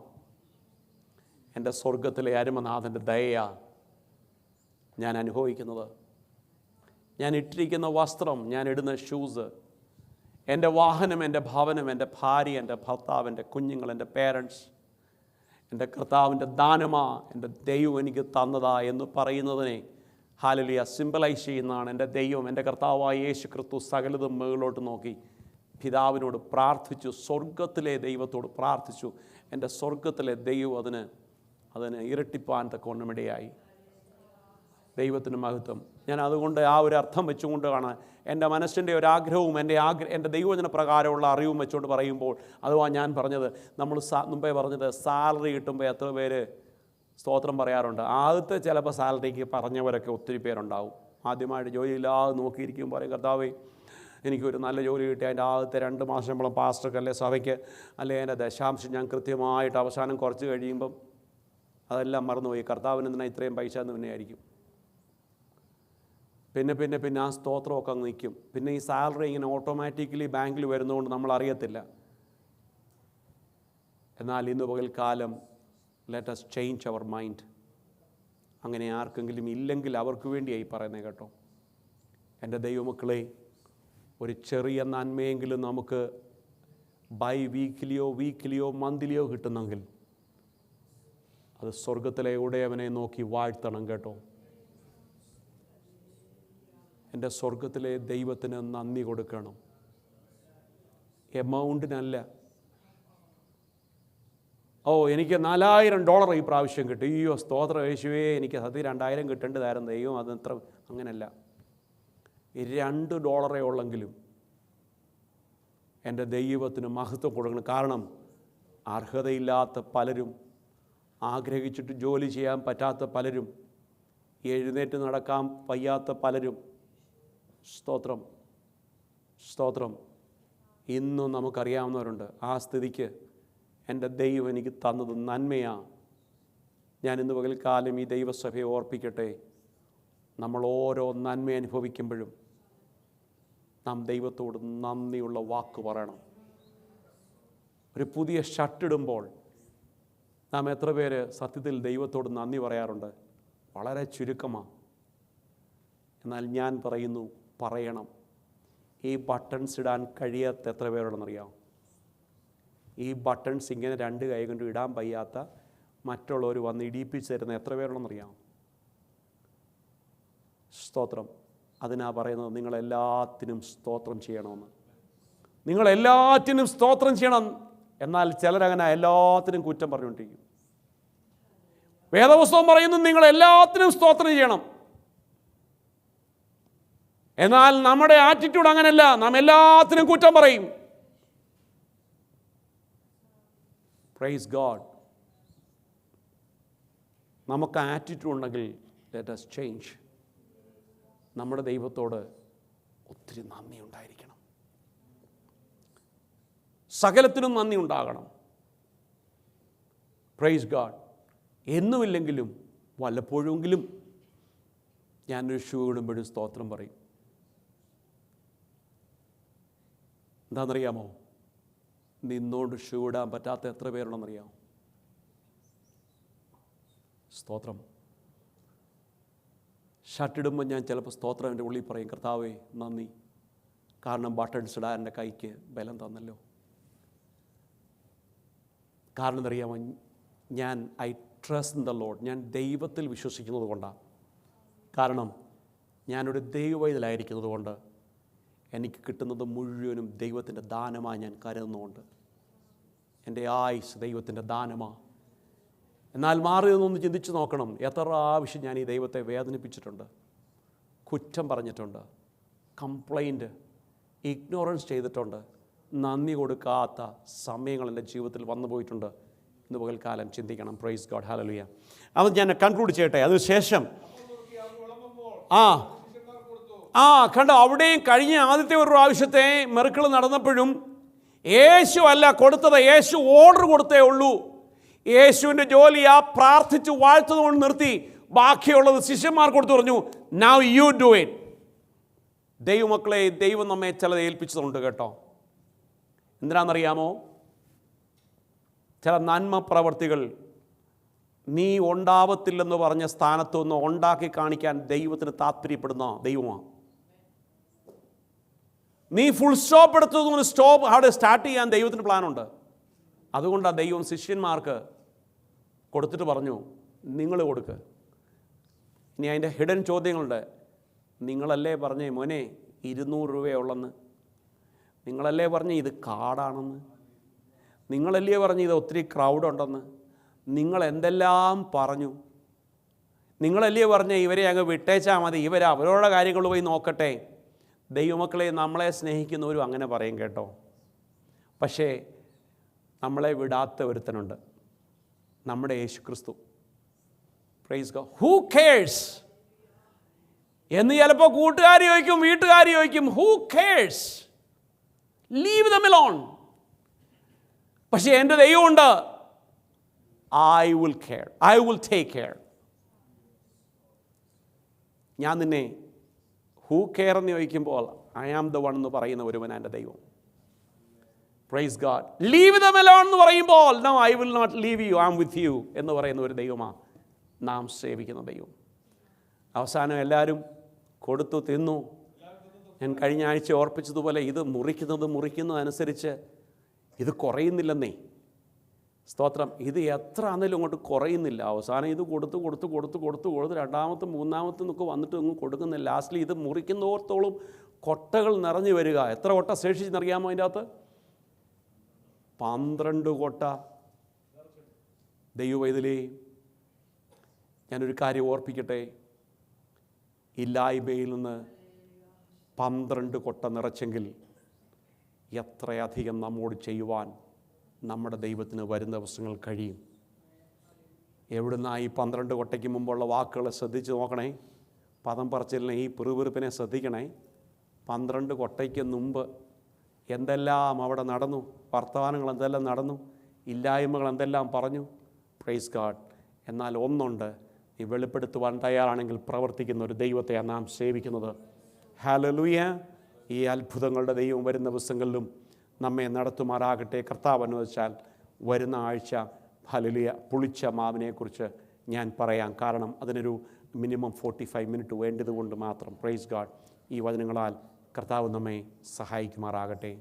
എൻ്റെ സ്വർഗത്തിലെ അരുമനാഥൻ്റെ ദയയാ ഞാൻ അനുഭവിക്കുന്നത്. ഞാൻ ഇട്ടിരിക്കുന്ന വസ്ത്രം, ഞാൻ ഇടുന്ന ഷൂസ്, എൻ്റെ വാഹനം, എൻ്റെ ഭവനം, എൻ്റെ ഭാര്യ, എൻ്റെ ഭർത്താവ്, എൻ്റെ കുഞ്ഞുങ്ങൾ, എൻ്റെ പേരൻസ്, എൻ്റെ കർത്താവിൻ്റെ ദാനമാ, എൻ്റെ ദൈവം എനിക്ക് തന്നതാ എന്ന് പറയുന്നതിനെ ഹല്ലേലൂയ സിംബലൈസ് ചെയ്യുന്നതാണ്. എൻ്റെ ദൈവം, എൻ്റെ കർത്താവായ യേശു ക്രിസ്തു സകലതും മുകളിലോട്ട് നോക്കി പിതാവിനോട് പ്രാർത്ഥിച്ചു, സ്വർഗത്തിലെ ദൈവത്തോട് പ്രാർത്ഥിച്ചു. എൻ്റെ സ്വർഗത്തിലെ ദൈവം അതിന് ഇരട്ടിപ്പാൻ തക്കവണ്ണമിടയായി. ദൈവത്തിന് മഹത്വം. ഞാൻ അതുകൊണ്ട് ആ ഒരു അർത്ഥം വെച്ചുകൊണ്ടാണ് എൻ്റെ മനസ്സിൻ്റെ ഒരാഗ്രഹവും എൻ്റെ ദൈവവചന പ്രകാരമുള്ള അറിവും വെച്ചുകൊണ്ട് പറയുമ്പോൾ അതുവാ ഞാൻ പറഞ്ഞത്. നമ്മൾ മുമ്പേ പറഞ്ഞത് സാലറി കിട്ടുമ്പോൾ എത്ര പേര് സ്തോത്രം പറയാറുണ്ട്? ആദ്യത്തെ ചിലപ്പോൾ സാലറിക്ക് പറഞ്ഞവരൊക്കെ ഒത്തിരി പേരുണ്ടാവും. ആദ്യമായിട്ട് ജോലിയില്ലാതെ നോക്കിയിരിക്കും, പറയും കർത്താവേ എനിക്കൊരു നല്ല ജോലി കിട്ടി, അതിൻ്റെ ആദ്യത്തെ 2 മാസം ശമ്പളം പാസ്റ്റർക്ക് അല്ലെ സഭയ്ക്ക് അല്ലെ എൻ്റെ ദശാംശം ഞാൻ കൃത്യമായിട്ട് അവസാനം കുറച്ച് കഴിയുമ്പം അതെല്ലാം മറന്നുപോയി. കർത്താവിന് എന്തിനാ ഇത്രയും പൈസ എന്ന് പിന്നെ ആയിരിക്കും. പിന്നെ ആ സ്തോത്രമൊക്കെ അങ്ങ് നിൽക്കും. പിന്നെ ഈ സാലറി ഇങ്ങനെ ഓട്ടോമാറ്റിക്കലി ബാങ്കിൽ വരുന്നതുകൊണ്ട് നമ്മൾ അറിയത്തില്ല. എന്നാൽ ഇന്ന് പകൽക്കാലം let us change our mind. അങ്ങനെ ആർക്കെങ്കിലും ഇല്ലെങ്കിൽ അവർക്ക് വേണ്ടിയായി പറയുന്നത് കേട്ടോ. എൻ്റെ ദൈവമക്കളെ, ഒരു ചെറിയ നന്മയെങ്കിലും നമുക്ക് വീക്കിലിയോ മന്ത്ലിയോ കിട്ടുന്നെങ്കിൽ അത് സ്വർഗത്തിലെ ഉടയവനെ നോക്കി വാഴ്ത്തണം കേട്ടോ. എൻ്റെ സ്വർഗത്തിലെ ദൈവത്തിന് നന്ദി കൊടുക്കണം. എമൗണ്ടിനല്ല. എനിക്ക് $4000 ഈ പ്രാവശ്യം കിട്ടും, അയ്യോ സ്തോത്രം യേശുവേ, എനിക്ക് സത്യം 2000 കിട്ടേണ്ടതായിരുന്നു ദൈവം, അതത്ര അങ്ങനെയല്ല. $2 ഉള്ളെങ്കിലും എൻ്റെ ദൈവത്തിന് മഹത്വം കൊടുക്കണം. കാരണം അർഹതയില്ലാത്ത പലരും ആഗ്രഹിച്ചിട്ട് ജോലി ചെയ്യാൻ പറ്റാത്ത പലരും, എഴുന്നേറ്റ് നടക്കാൻ വയ്യാത്ത പലരും, സ്തോത്രം സ്തോത്രം, ഇന്നും നമുക്കറിയാവുന്നവരുണ്ട്. ആ സ്ഥിതിക്ക് എൻ്റെ ദൈവം എനിക്ക് തന്നത് നന്മയാണ്. ഞാൻ ഇന്ന് പകൽക്കാലം ഈ ദൈവസഭയെ ഓർപ്പിക്കട്ടെ, നമ്മൾ ഓരോ നന്മ അനുഭവിക്കുമ്പോഴും നാം ദൈവത്തോട് നന്ദിയുള്ള വാക്ക് പറയണം. ഒരു പുതിയ ഷർട്ടിടുമ്പോൾ നാം എത്ര പേര് സത്യത്തിൽ ദൈവത്തോട് നന്ദി പറയാറുണ്ട്? വളരെ ചുരുക്കമാണ്. എന്നാൽ ഞാൻ പറയുന്നു, പറയണം. ഈ ബട്ടൺസ് ഇടാൻ കഴിയാത്ത എത്ര പേരുണ്ടെന്നറിയാം? ഈ ബട്ടൺസ് ഇങ്ങനെ രണ്ട് കൈ കൊണ്ട് ഇടാൻ വയ്യാത്ത മറ്റുള്ളവർ വന്ന് ഇടിപ്പിച്ച് തരുന്ന എത്ര പേരുണ്ടെന്നറിയാം? സ്തോത്രം. അതിനാ പറയുന്നത്, നിങ്ങളെല്ലാത്തിനും സ്തോത്രം ചെയ്യണമെന്ന്. നിങ്ങളെല്ലാറ്റിനും സ്തോത്രം ചെയ്യണം. എന്നാൽ ചിലരങ്ങനെ എല്ലാത്തിനും കുറ്റം പറഞ്ഞുകൊണ്ടിരിക്കും. വേദപുസ്തകം പറയുന്നു നിങ്ങളെല്ലാത്തിനും സ്തോത്രം ചെയ്യണം. എന്നാൽ നമ്മുടെ ആറ്റിറ്റ്യൂഡ് അങ്ങനെയല്ല. നാം എല്ലാത്തിനും കുറ്റം പറയും. Praise God. നമുക്ക് ആറ്റിറ്റ്യൂഡ് ഉണ്ടെങ്കിൽ ലെറ്റ് us ചേഞ്ച്. നമ്മുടെ ദൈവത്തോട് ഒത്തിരി നന്ദി ഉണ്ടായിരിക്കണം. സകലത്തിനും നന്ദി ഉണ്ടാകണം. Praise God. എന്നുമില്ലെങ്കിലും വല്ലപ്പോഴെങ്കിലും ഞാനൊരു ഷൂ ഇടുമ്പോഴും സ്തോത്രം പറയും. എന്താണെന്നറിയാമോ? നിന്നോണ്ട് ഷൂ ഇടാൻ പറ്റാത്ത എത്ര പേരുണ്ടെന്നറിയാമോ? സ്തോത്രം. ഷർട്ടിടുമ്പോൾ ഞാൻ ചിലപ്പോൾ സ്തോത്രം എൻ്റെ ഉള്ളിൽ പറയും, കർത്താവേ നന്ദി, കാരണം ബട്ടൺസ് ഇടാൻ എൻ്റെ കൈക്ക് ബലം തന്നല്ലോ. കാരണം എന്തറിയാമോ? ഞാൻ I trust in the Lord. ഞാൻ ദൈവത്തിൽ വിശ്വസിക്കുന്നത് കൊണ്ടാണ്. കാരണം ഞാനൊരു ദൈവവൈതലായിരിക്കുന്നത് കൊണ്ട് എനിക്ക് കിട്ടുന്നത് മുഴുവനും ദൈവത്തിൻ്റെ ദാനമായി ഞാൻ കരുതുന്നുകൊണ്ട്. എൻ്റെ ആയുസ് ദൈവത്തിൻ്റെ ദാനമാണ്. എന്നാൽ മാറി നിന്നൊന്ന് ചിന്തിച്ച് നോക്കണം, എത്ര പ്രാവശ്യം ഞാൻ ഈ ദൈവത്തെ വേദനിപ്പിച്ചിട്ടുണ്ട്, കുറ്റം പറഞ്ഞിട്ടുണ്ട്, കംപ്ലൈൻറ്റ്, ഇഗ്നോറൻസ് ചെയ്തിട്ടുണ്ട്, നന്ദി കൊടുക്കാത്ത സമയങ്ങൾ എൻ്റെ ജീവിതത്തിൽ വന്നു പോയിട്ടുണ്ട്. ഇന്ന് പകൽക്കാലം ചിന്തിക്കണം. Praise God. ഹല്ലേലൂയ. അത് ഞാൻ കൺക്ലൂഡ് ചെയ്യട്ടെ. അതിനുശേഷം കണ്ടോ, അവിടെയും കഴിഞ്ഞ ആദ്യത്തെ ഒരു പ്രാവശ്യത്തെ മിറക്കിൾ നടന്നപ്പോഴും യേശു അല്ല കൊടുത്തത്, യേശു ഓർഡർ കൊടുത്തേ ഉള്ളൂ. യേശുവിൻ്റെ ജോലി ആ പ്രാർത്ഥിച്ച് വാഴ്ത്തതുകൊണ്ട് നിർത്തി. ബാക്കിയുള്ളത് ശിഷ്യന്മാർക്ക് കൊടുത്തു, പറഞ്ഞു നൗ യു ഡു ഇറ്റ്. ദൈവമക്കളെ, ദൈവം നമ്മെ ചിലത് ഏൽപ്പിച്ചതുണ്ട് കേട്ടോ. എന്തിനാണെന്നറിയാമോ? ചില നന്മ പ്രവർത്തികൾ നീ ഉണ്ടാവത്തില്ലെന്ന് പറഞ്ഞ സ്ഥാനത്തു നിന്ന് ഉണ്ടാക്കി കാണിക്കാൻ ദൈവത്തിന് താല്പര്യപ്പെടുന്ന ദൈവമാണ്. നീ ഫുൾ സ്റ്റോപ്പ് എടുത്തതുകൊണ്ട് സ്റ്റോപ്പ് അവിടെ സ്റ്റാർട്ട് ചെയ്യാൻ ദൈവത്തിന് പ്ലാനുണ്ട്. അതുകൊണ്ടാണ് ദൈവം ശിഷ്യന്മാർക്ക് കൊടുത്തിട്ട് പറഞ്ഞു, നിങ്ങൾ കൊടുക്ക്. ഇനി അതിൻ്റെ ഹിഡൻ ചോദ്യങ്ങളുണ്ട്. നിങ്ങളല്ലേ പറഞ്ഞേ മോനെ 200 രൂപയുള്ളെന്ന്? നിങ്ങളല്ലേ പറഞ്ഞേ ഇത് കാടാണെന്ന്? നിങ്ങളല്ലേ പറഞ്ഞ് ഇത് ഒത്തിരി ക്രൗഡുണ്ടെന്ന്? നിങ്ങൾ എന്തെല്ലാം പറഞ്ഞു? നിങ്ങളല്ലേ പറഞ്ഞേ ഇവരെ അങ്ങ് വിട്ടേച്ചാൽ മതി, ഇവരെ അവരുടെ കാര്യങ്ങൾ പോയി നോക്കട്ടെ? ദൈവമക്കളെ, നമ്മളെ സ്നേഹിക്കുന്നവരും അങ്ങനെ പറയും കേട്ടോ. പക്ഷേ നമ്മളെ വിടാത്ത ഒരുത്തനുണ്ട്, നമ്മുടെ യേശു ക്രിസ്തു. Praise God. ഹൂ കെയേഴ്സ് എന്ന് ചിലപ്പോൾ കൂട്ടുകാർ ചോദിക്കും, വീട്ടുകാർ ചോദിക്കും, who cares, leave them alone. പക്ഷേ എൻ്റെ ദൈവമുണ്ട്, I will care, I will take care. ഞാൻ നിന്നെ ഹൂ കെയർ എന്ന് ചോദിക്കുമ്പോൾ ഐ ആം ദ വൺ എന്ന് പറയുന്ന ഒരുവൻ എൻ്റെ ദൈവം. Praise God. Leave them alone എന്ന് പറയുമ്പോൾ no I will not leave you, I am with you എന്ന് പറയുന്ന ഒരു ദൈവമാണ് നാം സേവിക്കുന്ന ദൈവം. അവസാനം എല്ലാവരും കൊടുത്തു തിന്നു. ഞാൻ കഴിഞ്ഞ ആഴ്ച ഓർപ്പിച്ചതുപോലെ ഇത് മുറിക്കുന്നതനുസരിച്ച് ഇത് കുറയുന്നില്ലെന്നേ. സ്തോത്രം. ഇത് എത്ര ആണെങ്കിലും അങ്ങോട്ട് കുറയുന്നില്ല. അവസാനം ഇത് കൊടുത്ത് രണ്ടാമത്തും മൂന്നാമത്തും ഒക്കെ വന്നിട്ട് ഒന്നും കൊടുക്കുന്നില്ല. ലാസ്റ്റിൽ ഇത് മുറിക്കുന്നോർത്തോളം കൊട്ടകൾ നിറഞ്ഞു വരിക. എത്ര കൊട്ട ശേഷിച്ചെന്നറിയാമോ? അതിൻ്റെ അകത്ത് 12 കൊട്ട. ദൈവവൈതലേ, ഞാനൊരു കാര്യം ഓർപ്പിക്കട്ടെ. ഇല്ലായ്മയിൽ നിന്ന് 12 കൊട്ട നിറച്ചെങ്കിൽ എത്രയധികം നമ്മോട് ചെയ്യുവാൻ നമ്മുടെ ദൈവത്തിന് വരുന്ന ദിവസങ്ങൾ കഴിയും. എവിടുന്ന ഈ 12 കൊട്ടയ്ക്ക് മുമ്പുള്ള വാക്കുകൾ ശ്രദ്ധിച്ച് നോക്കണേ. പദം പറച്ചിലിനെ, ഈ പിറുപിറുപ്പിനെ ശ്രദ്ധിക്കണേ. 12 കൊട്ടയ്ക്ക് മുമ്പ് എന്തെല്ലാം അവിടെ നടന്നു, വർത്തമാനങ്ങൾ എന്തെല്ലാം നടന്നു, ഇല്ലായ്മകൾ എന്തെല്ലാം പറഞ്ഞു. Praise God. എന്നാൽ ഒന്നുണ്ട്, നീ വെളിപ്പെടുത്തുവാൻ തയ്യാറാണെങ്കിൽ പ്രവർത്തിക്കുന്ന ഒരു ദൈവത്തെയാണ് നാം സേവിക്കുന്നത്. ഹല്ലേലൂയ. ഈ അത്ഭുതങ്ങളുടെ ദൈവം വരുന്ന ദിവസങ്ങളിലും നമ്മെ നടത്തുമാറാകട്ടെ. കർത്താവ് അനുവദിച്ചാൽ വരുന്ന ആഴ്ച ഹല്ലേലൂയ പുളിച്ച മാവിനെക്കുറിച്ച് ഞാൻ പറയാം. കാരണം അതിനൊരു മിനിമം 45 മിനിറ്റ് വേണ്ടതുകൊണ്ട് മാത്രം. Praise God. ഈ വചനങ്ങളാൽ കർത്താവ് നമ്മെ സഹായിക്കുമാറാകട്ടെ.